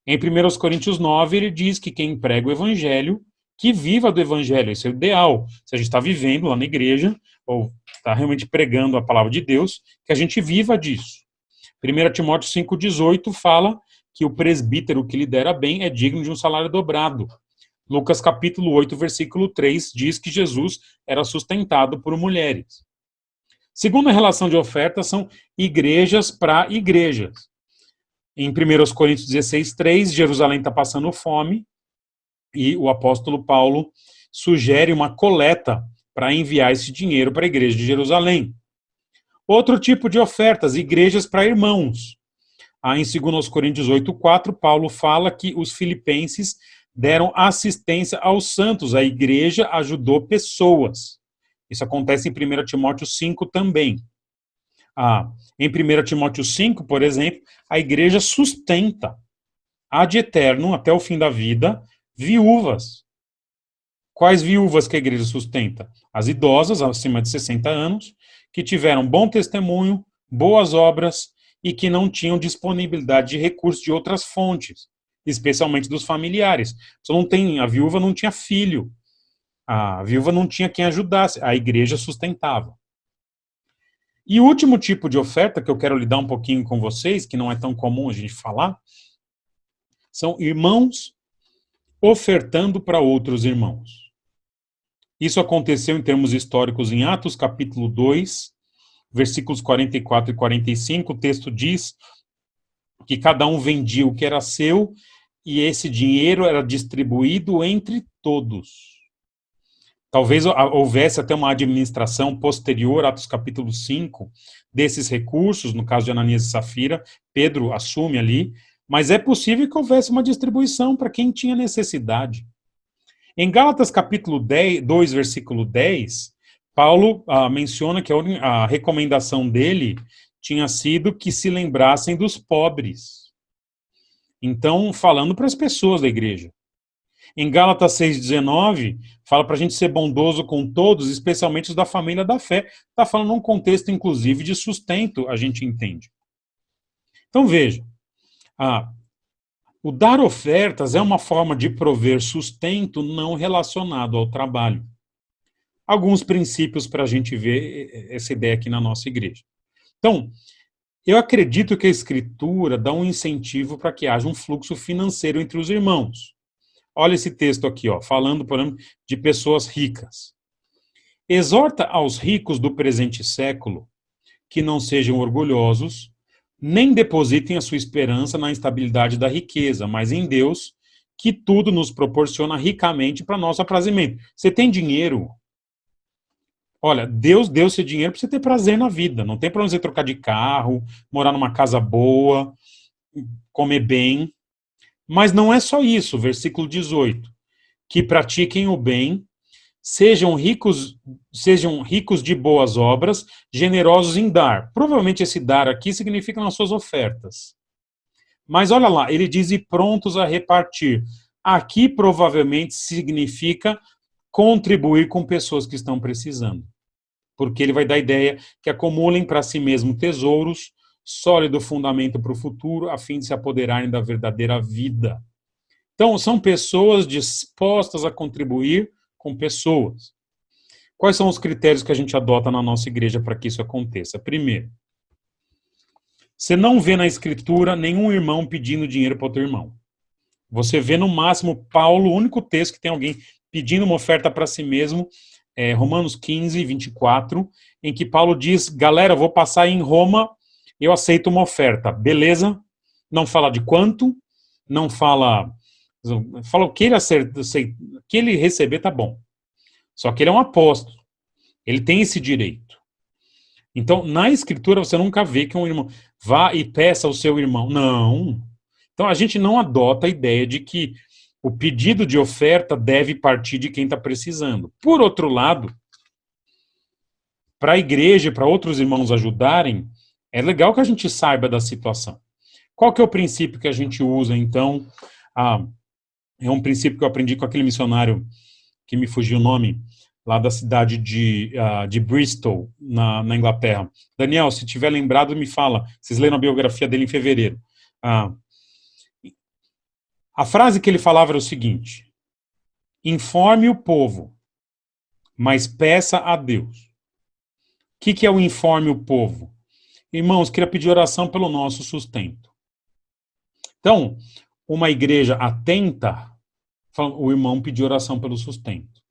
S1: Em 1 Coríntios 9, ele diz que quem prega o evangelho, que viva do evangelho, esse é o ideal. Se a gente está vivendo lá na igreja, ou está realmente pregando a palavra de Deus, que a gente viva disso. 1 Timóteo 5,18 fala que o presbítero que lidera bem é digno de um salário dobrado. Lucas capítulo 8, versículo 3, diz que Jesus era sustentado por mulheres. Segunda relação de oferta são igrejas para igrejas. Em 1 Coríntios 16, 3, Jerusalém está passando fome e o apóstolo Paulo sugere uma coleta para enviar esse dinheiro para a igreja de Jerusalém. Outro tipo de ofertas, igrejas para irmãos. Em 2 Coríntios 8, 4, Paulo fala que os filipenses deram assistência aos santos, a igreja ajudou pessoas. Isso acontece em 1 Timóteo 5 também. Em 1 Timóteo 5, por exemplo, a igreja sustenta ad eterno, até o fim da vida, viúvas. Quais viúvas que a igreja sustenta? As idosas, acima de 60 anos, que tiveram bom testemunho, boas obras e que não tinham disponibilidade de recursos de outras fontes, especialmente dos familiares. A viúva não tinha filho, a viúva não tinha quem ajudasse, a igreja sustentava. E o último tipo de oferta que eu quero lidar um pouquinho com vocês, que não é tão comum a gente falar, são irmãos ofertando para outros irmãos. Isso aconteceu em termos históricos em Atos capítulo 2, versículos 44 e 45, o texto diz que cada um vendia o que era seu e esse dinheiro era distribuído entre todos. Talvez houvesse até uma administração posterior, Atos capítulo 5, desses recursos, no caso de Ananias e Safira, Pedro assume ali, mas é possível que houvesse uma distribuição para quem tinha necessidade. Em Gálatas capítulo 2, versículo 10, Paulo menciona que a recomendação dele tinha sido que se lembrassem dos pobres. Então, falando para as pessoas da igreja. Em Gálatas 6,19, fala para a gente ser bondoso com todos, especialmente os da família da fé. Está falando num contexto, inclusive, de sustento, a gente entende. Então, veja, o dar ofertas é uma forma de prover sustento não relacionado ao trabalho. Alguns princípios para a gente ver essa ideia aqui na nossa igreja. Então, eu acredito que a Escritura dá um incentivo para que haja um fluxo financeiro entre os irmãos. Olha esse texto aqui, falando, por exemplo, de pessoas ricas. Exorta aos ricos do presente século que não sejam orgulhosos, nem depositem a sua esperança na instabilidade da riqueza, mas em Deus, que tudo nos proporciona ricamente para nosso aprazimento. Você tem dinheiro? Olha, Deus deu esse dinheiro para você ter prazer na vida. Não tem problema você trocar de carro, morar numa casa boa, comer bem. Mas não é só isso, versículo 18. Que pratiquem o bem, sejam ricos de boas obras, generosos em dar. Provavelmente esse dar aqui significa nas suas ofertas. Mas olha lá, ele diz e prontos a repartir. Aqui provavelmente significa contribuir com pessoas que estão precisando. Porque ele vai dar a ideia que acumulem para si mesmo tesouros, sólido fundamento para o futuro, a fim de se apoderarem da verdadeira vida. Então, são pessoas dispostas a contribuir com pessoas. Quais são os critérios que a gente adota na nossa igreja para que isso aconteça? Primeiro, você não vê na escritura nenhum irmão pedindo dinheiro para outro irmão. Você vê no máximo Paulo, o único texto que tem alguém pedindo uma oferta para si mesmo, é Romanos 15, 24, em que Paulo diz, galera, vou passar em Roma, eu aceito uma oferta, beleza? Não fala de quanto, não fala o que ele acerta, que ele receber, tá bom. Só que ele é um apóstolo, ele tem esse direito. Então, na escritura, você nunca vê que um irmão vá e peça ao seu irmão. Não. Então, a gente não adota a ideia de que o pedido de oferta deve partir de quem está precisando. Por outro lado, para a igreja e para outros irmãos ajudarem, é legal que a gente saiba da situação. Qual que é o princípio que a gente usa, então? É um princípio que eu aprendi com aquele missionário que me fugiu o nome, lá da cidade de Bristol, na Inglaterra. Daniel, se tiver lembrado, me fala. Vocês leram a biografia dele em fevereiro. A frase que ele falava era o seguinte: informe o povo, mas peça a Deus. O que é o informe o povo? Irmãos, queria pedir oração pelo nosso sustento. Então, uma igreja atenta, o irmão pediu oração pelo sustento.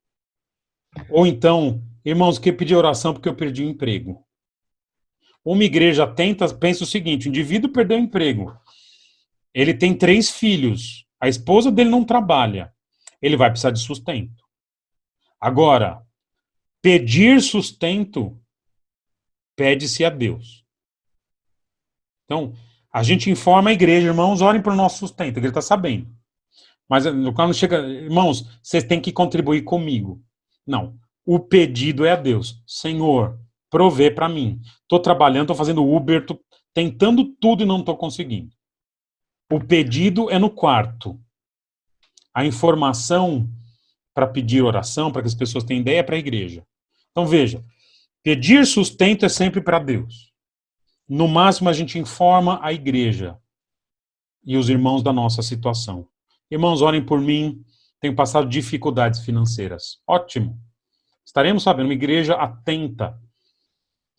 S1: Ou então, irmãos, queria pedir oração porque eu perdi o emprego. Uma igreja atenta pensa o seguinte: o indivíduo perdeu o emprego. Ele tem 3 filhos. A esposa dele não trabalha. Ele vai precisar de sustento. Agora, pedir sustento, pede-se a Deus. Então, a gente informa a igreja, irmãos, orem para o nosso sustento, ele está sabendo. Mas quando chega, irmãos, vocês têm que contribuir comigo. Não, o pedido é a Deus. Senhor, provê para mim. Estou trabalhando, estou fazendo Uber, estou tentando tudo e não estou conseguindo. O pedido é no quarto. A informação para pedir oração, para que as pessoas tenham ideia, é para a igreja. Então veja, pedir sustento é sempre para Deus. No máximo a gente informa a igreja e os irmãos da nossa situação. Irmãos, orem por mim, tenho passado dificuldades financeiras. Ótimo. Estaremos sabendo, uma igreja atenta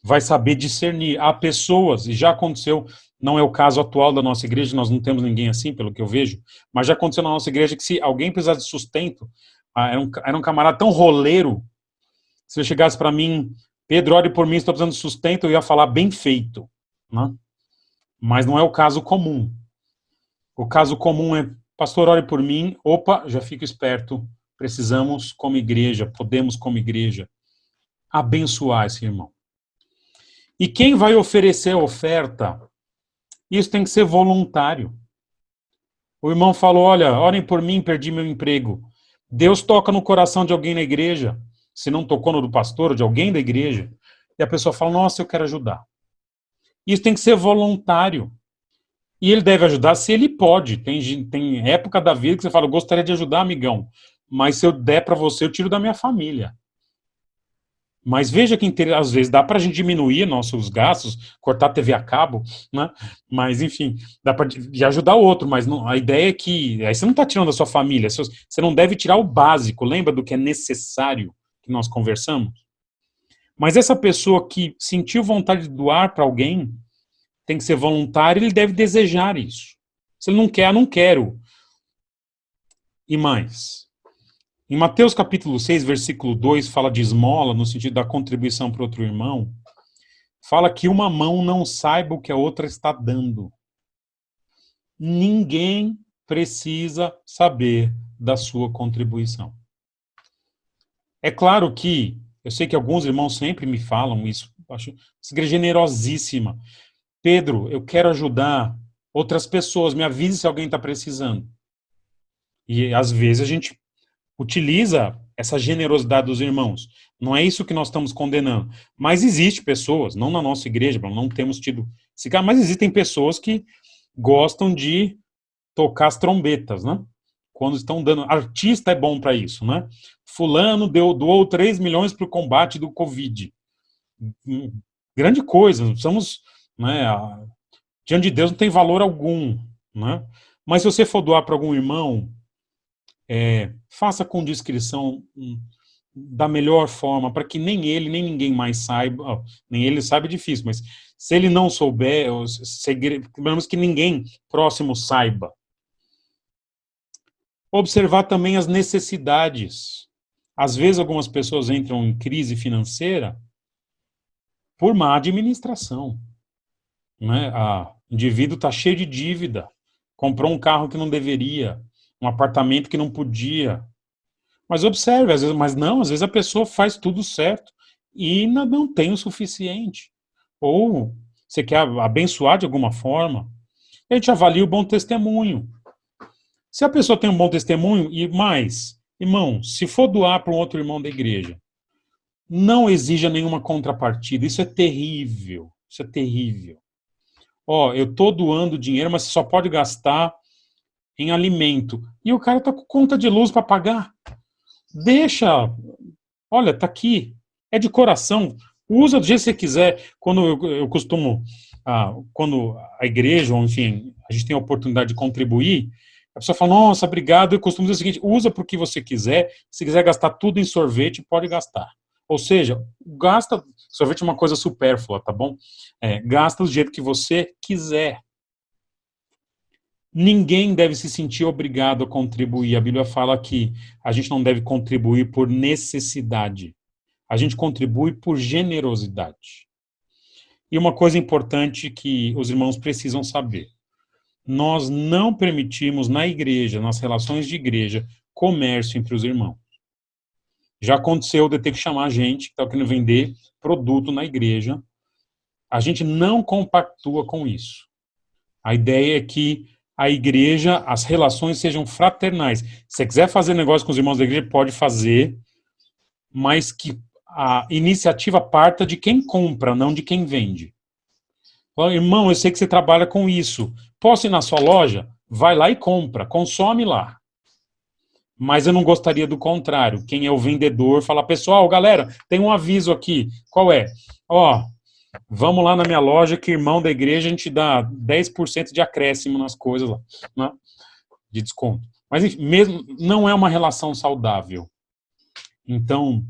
S1: vai saber discernir. Há pessoas, e já aconteceu, não é o caso atual da nossa igreja, nós não temos ninguém assim, pelo que eu vejo, mas já aconteceu na nossa igreja que se alguém precisasse de sustento, era um camarada tão roleiro, se ele chegasse para mim, Pedro, ore por mim, estou precisando de sustento, eu ia falar bem feito. Né? Mas não é o caso comum. O caso comum é, pastor, ore por mim, opa, já fico esperto, precisamos como igreja, podemos como igreja, abençoar esse irmão. E quem vai oferecer a oferta, isso tem que ser voluntário. O irmão falou, olha, orem por mim, perdi meu emprego. Deus toca no coração de alguém na igreja, se não tocou no do pastor ou de alguém da igreja, e a pessoa fala, nossa, eu quero ajudar. Isso tem que ser voluntário. E ele deve ajudar se ele pode. Tem época da vida que você fala, eu gostaria de ajudar, amigão, mas se eu der para você, eu tiro da minha família. Mas veja que às vezes dá para a gente diminuir nossos gastos, cortar a TV a cabo, né? Mas enfim, dá para ajudar o outro, mas não, a ideia é que aí você não está tirando da sua família, você não deve tirar o básico, lembra do que é necessário que nós conversamos? Mas essa pessoa que sentiu vontade de doar para alguém, tem que ser voluntário, ele deve desejar isso. Se ele não quer, não quero. E mais, em Mateus capítulo 6, versículo 2, fala de esmola, no sentido da contribuição para outro irmão. Fala que uma mão não saiba o que a outra está dando. Ninguém precisa saber da sua contribuição. É claro que, eu sei que alguns irmãos sempre me falam isso, acho essa igreja generosíssima. Pedro, eu quero ajudar outras pessoas, me avise se alguém está precisando. E às vezes a gente utiliza essa generosidade dos irmãos. Não é isso que nós estamos condenando. Mas existe pessoas, não na nossa igreja, não temos tido esse caso, mas existem pessoas que gostam de tocar as trombetas, né? Quando estão dando... Artista é bom para isso, né? Fulano doou 3 milhões para o combate do Covid. Grande coisa, precisamos... Né, diante de Deus não tem valor algum, né? Mas se você for doar para algum irmão, faça com discrição, da melhor forma, para que nem ele, nem ninguém mais saiba, nem ele sabe é difícil, mas se ele não souber, pelo menos que ninguém próximo saiba. Observar também as necessidades. Às vezes algumas pessoas entram em crise financeira por má administração, né? O indivíduo está cheio de dívida, comprou um carro que não deveria, um apartamento que não podia. Mas observe, às vezes a pessoa faz tudo certo e não tem o suficiente. Ou você quer abençoar de alguma forma, a gente avalia o bom testemunho. Se a pessoa tem um bom testemunho, e mais, irmão, se for doar para um outro irmão da igreja, não exija nenhuma contrapartida. Isso é terrível. Isso é terrível. Eu estou doando dinheiro, mas você só pode gastar em alimento. E o cara está com conta de luz para pagar. Deixa, olha, tá aqui, é de coração, usa do jeito que você quiser. Quando eu costumo, quando a igreja, ou enfim, a gente tem a oportunidade de contribuir, a pessoa fala, nossa, obrigado, eu costumo dizer o seguinte, usa para o que você quiser, se quiser gastar tudo em sorvete, pode gastar. Ou seja, gasta, sorvete é uma coisa supérflua, tá bom? Gasta do jeito que você quiser. Ninguém deve se sentir obrigado a contribuir. A Bíblia fala que a gente não deve contribuir por necessidade. A gente contribui por generosidade. E uma coisa importante que os irmãos precisam saber. Nós não permitimos na igreja, nas relações de igreja, comércio entre os irmãos. Já aconteceu de ter que chamar gente que está querendo vender produto na igreja. A gente não compactua com isso. A ideia é que a igreja, as relações sejam fraternais. Se você quiser fazer negócio com os irmãos da igreja, pode fazer, mas que a iniciativa parta de quem compra, não de quem vende. Fala, irmão, eu sei que você trabalha com isso. Posso ir na sua loja? Vai lá e compra, consome lá. Mas eu não gostaria do contrário. Quem é o vendedor fala, pessoal, galera, tem um aviso aqui. Qual é? Vamos lá na minha loja que irmão da igreja a gente dá 10% de acréscimo nas coisas lá, né? De desconto. Mas enfim, mesmo não é uma relação saudável. Então,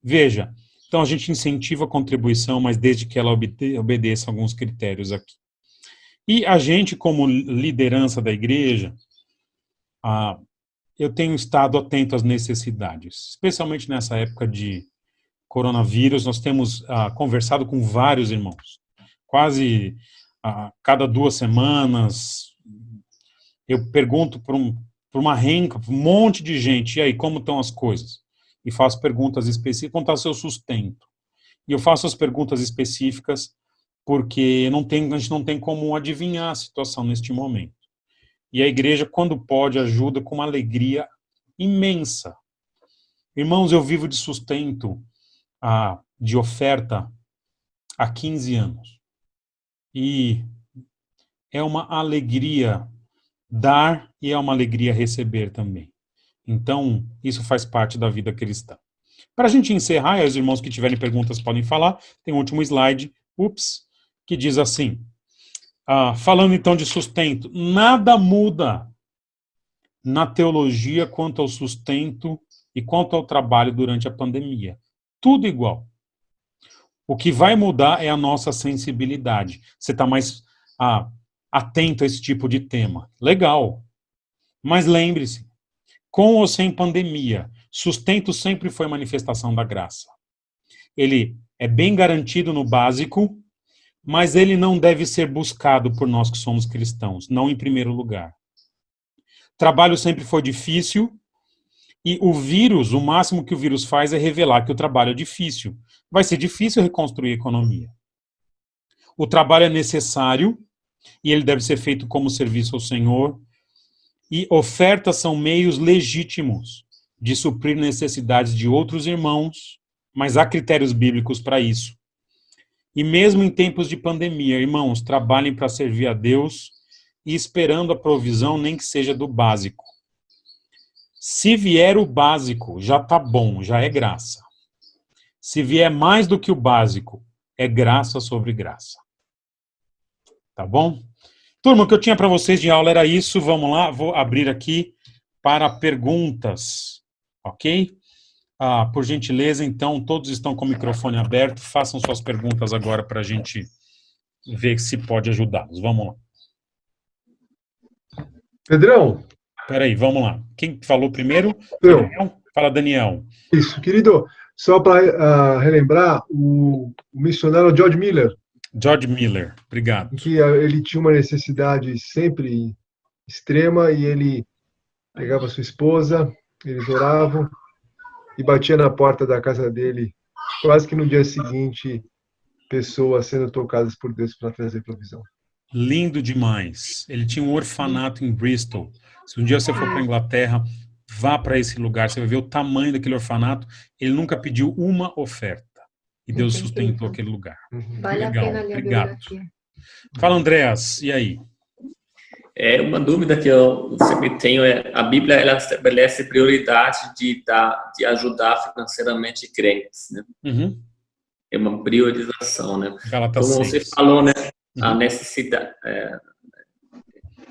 S1: veja, então a gente incentiva a contribuição, mas desde que ela obedeça alguns critérios aqui. E a gente, como liderança da igreja, eu tenho estado atento às necessidades, especialmente nessa época de coronavírus. Nós temos conversado com vários irmãos. Quase cada 2 semanas, eu pergunto para uma renca, para um monte de gente, e aí, como estão as coisas? E faço perguntas específicas, como está o seu sustento? E eu faço as perguntas específicas porque a gente não tem como adivinhar a situação neste momento. E a igreja, quando pode, ajuda com uma alegria imensa. Irmãos, eu vivo de sustento, de oferta há 15 anos. E é uma alegria dar e é uma alegria receber também. Então, isso faz parte da vida cristã. Para a gente encerrar, e os irmãos que tiverem perguntas podem falar, tem um último slide, que diz assim, falando então de sustento, nada muda na teologia quanto ao sustento e quanto ao trabalho durante a pandemia. Tudo igual. O que vai mudar é a nossa sensibilidade. Você está mais atento a esse tipo de tema. Legal. Mas lembre-se, com ou sem pandemia, sustento sempre foi manifestação da graça. Ele é bem garantido no básico, mas ele não deve ser buscado por nós que somos cristãos, não em primeiro lugar. Trabalho sempre foi difícil, e o máximo que o vírus faz é revelar que o trabalho é difícil. Vai ser difícil reconstruir a economia. O trabalho é necessário, e ele deve ser feito como serviço ao Senhor, e ofertas são meios legítimos de suprir necessidades de outros irmãos, mas há critérios bíblicos para isso. E mesmo em tempos de pandemia, irmãos, trabalhem para servir a Deus, e esperando a provisão, nem que seja do básico. Se vier o básico, já está bom, já é graça. Se vier mais do que o básico, é graça sobre graça. Tá bom? Turma, o que eu tinha para vocês de aula era isso. Vamos lá, vou abrir aqui para perguntas. Ok? Por gentileza, então, todos estão com o microfone aberto. Façam suas perguntas agora para a gente ver se pode ajudá-los. Vamos lá.
S3: Pedrão.
S1: Peraí, vamos lá. Quem falou primeiro?
S3: Eu.
S1: Daniel? Fala, Daniel.
S3: Isso, querido. Só para relembrar, o missionário George Miller.
S1: George Miller, obrigado.
S3: Em que ele tinha uma necessidade sempre extrema e ele pegava sua esposa, eles oravam e batia na porta da casa dele, quase que no dia seguinte, pessoas sendo tocadas por Deus para trazer provisão.
S1: Lindo demais. Ele tinha um orfanato em Bristol. Se um dia você for para a Inglaterra, vá para esse lugar, você vai ver o tamanho daquele orfanato. Ele nunca pediu uma oferta. E Deus sustentou aquele lugar.
S4: Vale
S1: legal,
S4: a pena ler a
S1: obrigado.
S4: biografia.
S1: Fala, Andreas, e aí?
S2: Uma dúvida que eu sempre tenho é, a Bíblia ela estabelece prioridade de ajudar financeiramente crentes, né?
S1: Uhum.
S2: É uma priorização, né?
S1: Gálatas
S2: Como
S1: 6.
S2: você falou, né?
S1: Uhum.
S2: A necessidade,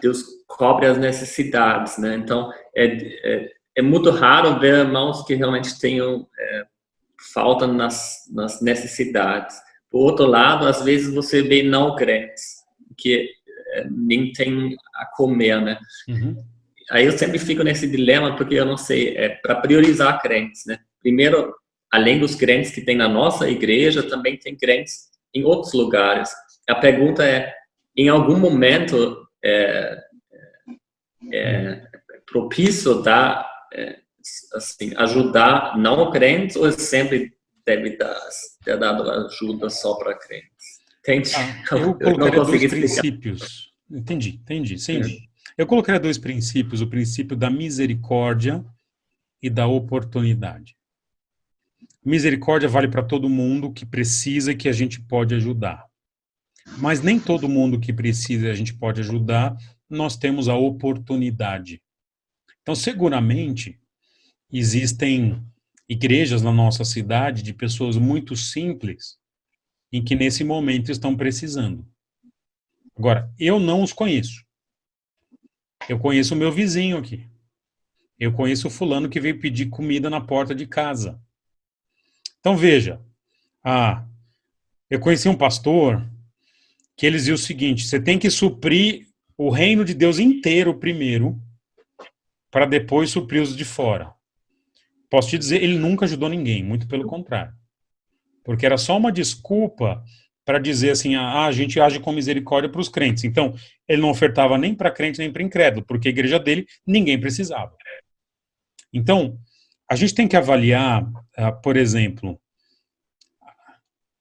S2: Deus cobre as necessidades, né? Então, é muito raro ver irmãos que realmente tenham falta nas necessidades. Por outro lado, às vezes você vê não crentes que nem tem a comer, né?
S1: Uhum.
S2: Aí eu sempre fico nesse dilema porque eu não sei, para priorizar crentes, né? Primeiro, além dos crentes que tem na nossa igreja, também tem crentes em outros lugares. A pergunta é, em algum momento propício dar assim, ajudar não crentes ou sempre deve ter dado ajuda só para crentes? Entende?
S1: Eu
S2: Eu não
S1: colocaria
S2: consegui
S1: dois
S2: explicar.
S1: princípios. Entendi. Eu colocaria dois princípios, o princípio da misericórdia e da oportunidade. Misericórdia vale para todo mundo que precisa e que a gente pode ajudar. Mas nem todo mundo que precisa e a gente pode ajudar, nós temos a oportunidade. Então, seguramente, existem igrejas na nossa cidade de pessoas muito simples em que nesse momento estão precisando. Agora, eu não os conheço. Eu conheço o meu vizinho aqui. Eu conheço o fulano que veio pedir comida na porta de casa. Então, veja. Eu conheci um pastor que ele dizia o seguinte, você tem que suprir o reino de Deus inteiro primeiro, para depois suprir os de fora. Posso te dizer, ele nunca ajudou ninguém, muito pelo contrário. Porque era só uma desculpa para dizer assim, a gente age com misericórdia para os crentes. Então, ele não ofertava nem para crente nem para incrédulo, porque a igreja dele ninguém precisava. Então, a gente tem que avaliar, por exemplo,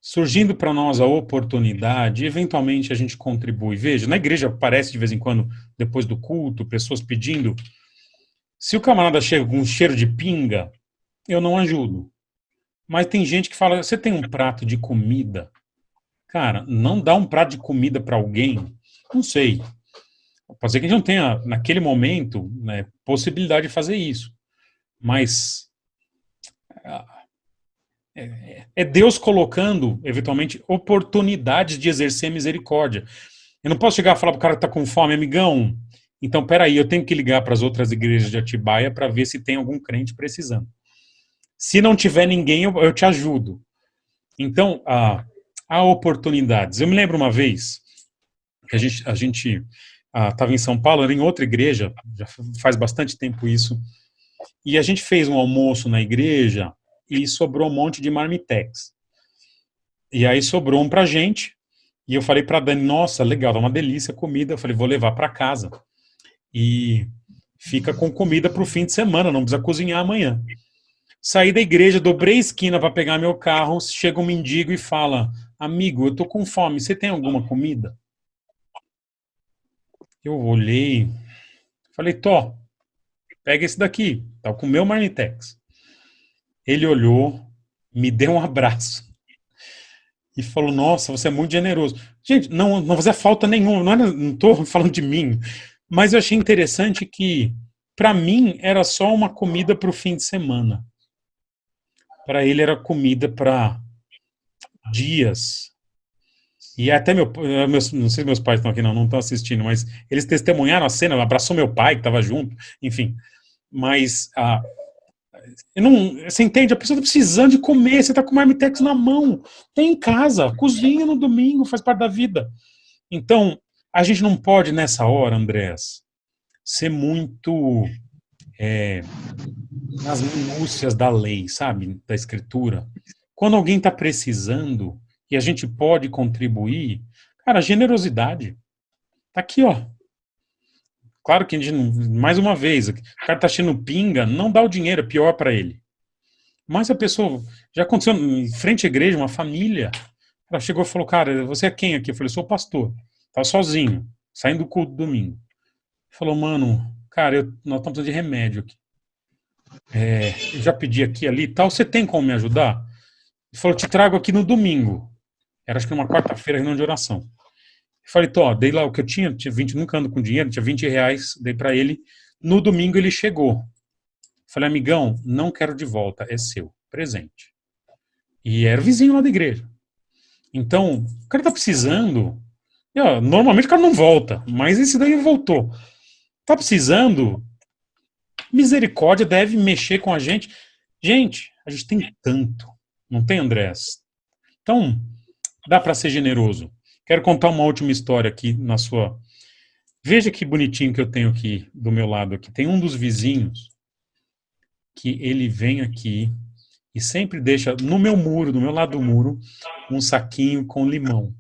S1: surgindo para nós a oportunidade, eventualmente a gente contribui. Veja, na igreja aparece de vez em quando, depois do culto, pessoas pedindo. Se o camarada chega com um cheiro de pinga, eu não ajudo. Mas tem gente que fala, você tem um prato de comida? Cara, não dá um prato de comida para alguém? Não sei. Pode ser que a gente não tenha, naquele momento, né, possibilidade de fazer isso. Mas é Deus colocando, eventualmente, oportunidades de exercer misericórdia. Eu não posso chegar e falar para o cara que está com fome, amigão, então, peraí, eu tenho que ligar para as outras igrejas de Atibaia para ver se tem algum crente precisando. Se não tiver ninguém, eu te ajudo. Então, há oportunidades. Eu me lembro uma vez que a gente estava em São Paulo, era em outra igreja, já faz bastante tempo isso, e a gente fez um almoço na igreja e sobrou um monte de marmitex. E aí sobrou um pra gente, e eu falei pra Dani, nossa, legal, tá uma delícia a comida, eu falei, vou levar pra casa. E fica com comida pro fim de semana, não precisa cozinhar amanhã. Saí da igreja, dobrei a esquina para pegar meu carro, chega um mendigo e fala, amigo, eu tô com fome, você tem alguma comida? Eu olhei, falei, Tó, pega esse daqui, tá com o meu marmitex. Ele olhou, me deu um abraço e falou, nossa, você é muito generoso. Gente, não fazia falta nenhuma, não estou falando de mim, mas eu achei interessante que, para mim, era só uma comida para o fim de semana. Para ele era comida para dias. E até não sei se meus pais estão aqui, não estão assistindo, mas eles testemunharam a cena, abraçou meu pai, que estava junto, enfim. Mas, você entende? A pessoa está precisando de comer, você está com o marmitex na mão, tem em casa, cozinha no domingo, faz parte da vida. Então, a gente não pode, nessa hora, Andrés, ser muito nas minúcias da lei, sabe? Da escritura. Quando alguém está precisando e a gente pode contribuir, cara, generosidade. Tá aqui, ó. Claro que a gente não, mais uma vez, o cara tá achando pinga, não dá o dinheiro, é pior para ele. Mas a pessoa, já aconteceu em frente à igreja, uma família, ela chegou e falou, cara, você é quem aqui? Eu falei, sou pastor. Tava sozinho, saindo do culto domingo. Falou, mano, cara, nós estamos precisando de remédio aqui. Eu já pedi aqui, ali e tal, você tem como me ajudar? Ele falou, te trago aqui no domingo. Era acho que numa quarta-feira, reunião de oração. Eu falei, dei lá o que eu tinha 20, nunca ando com dinheiro, tinha R$20, dei para ele. No domingo ele chegou. Falei, amigão, não quero de volta, é seu, presente. E era o vizinho lá da igreja. Então, o cara tá precisando. Normalmente o cara não volta, mas esse daí voltou. Tá precisando. Misericórdia deve mexer com a gente. Gente, a gente tem tanto. Não tem, Andrés? Então, dá para ser generoso. Quero contar uma última história aqui na sua. Veja que bonitinho que eu tenho aqui do meu lado aqui. Tem um dos vizinhos que ele vem aqui e sempre deixa no meu muro, do meu lado do muro, um saquinho com limão.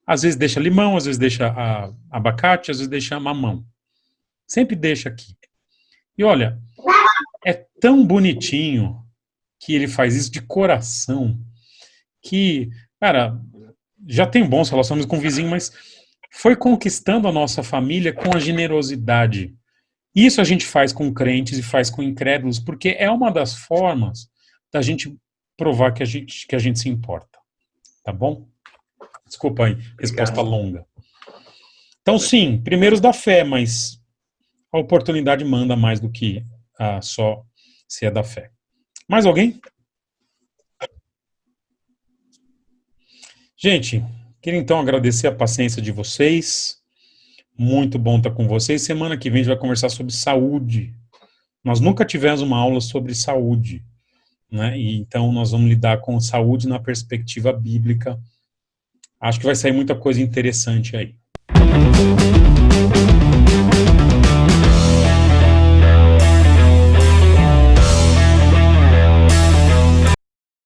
S1: Às vezes deixa limão, às vezes deixa abacate, às vezes deixa mamão. Sempre deixa aqui. E olha, é tão bonitinho que ele faz isso de coração que, cara, já tem bons relacionamentos com o vizinho, mas foi conquistando a nossa família com a generosidade. Isso a gente faz com crentes e faz com incrédulos, porque é uma das formas da gente provar que a gente se importa. Tá bom? Desculpa aí, resposta longa. Então, sim, primeiros da fé, mas a oportunidade manda mais do que só se é da fé. Mais alguém? Gente, queria então agradecer a paciência de vocês. Muito bom estar com vocês. Semana que vem a gente vai conversar sobre saúde. Nós nunca tivemos uma aula sobre saúde, né? E então nós vamos lidar com saúde na perspectiva bíblica. Acho que vai sair muita coisa interessante aí.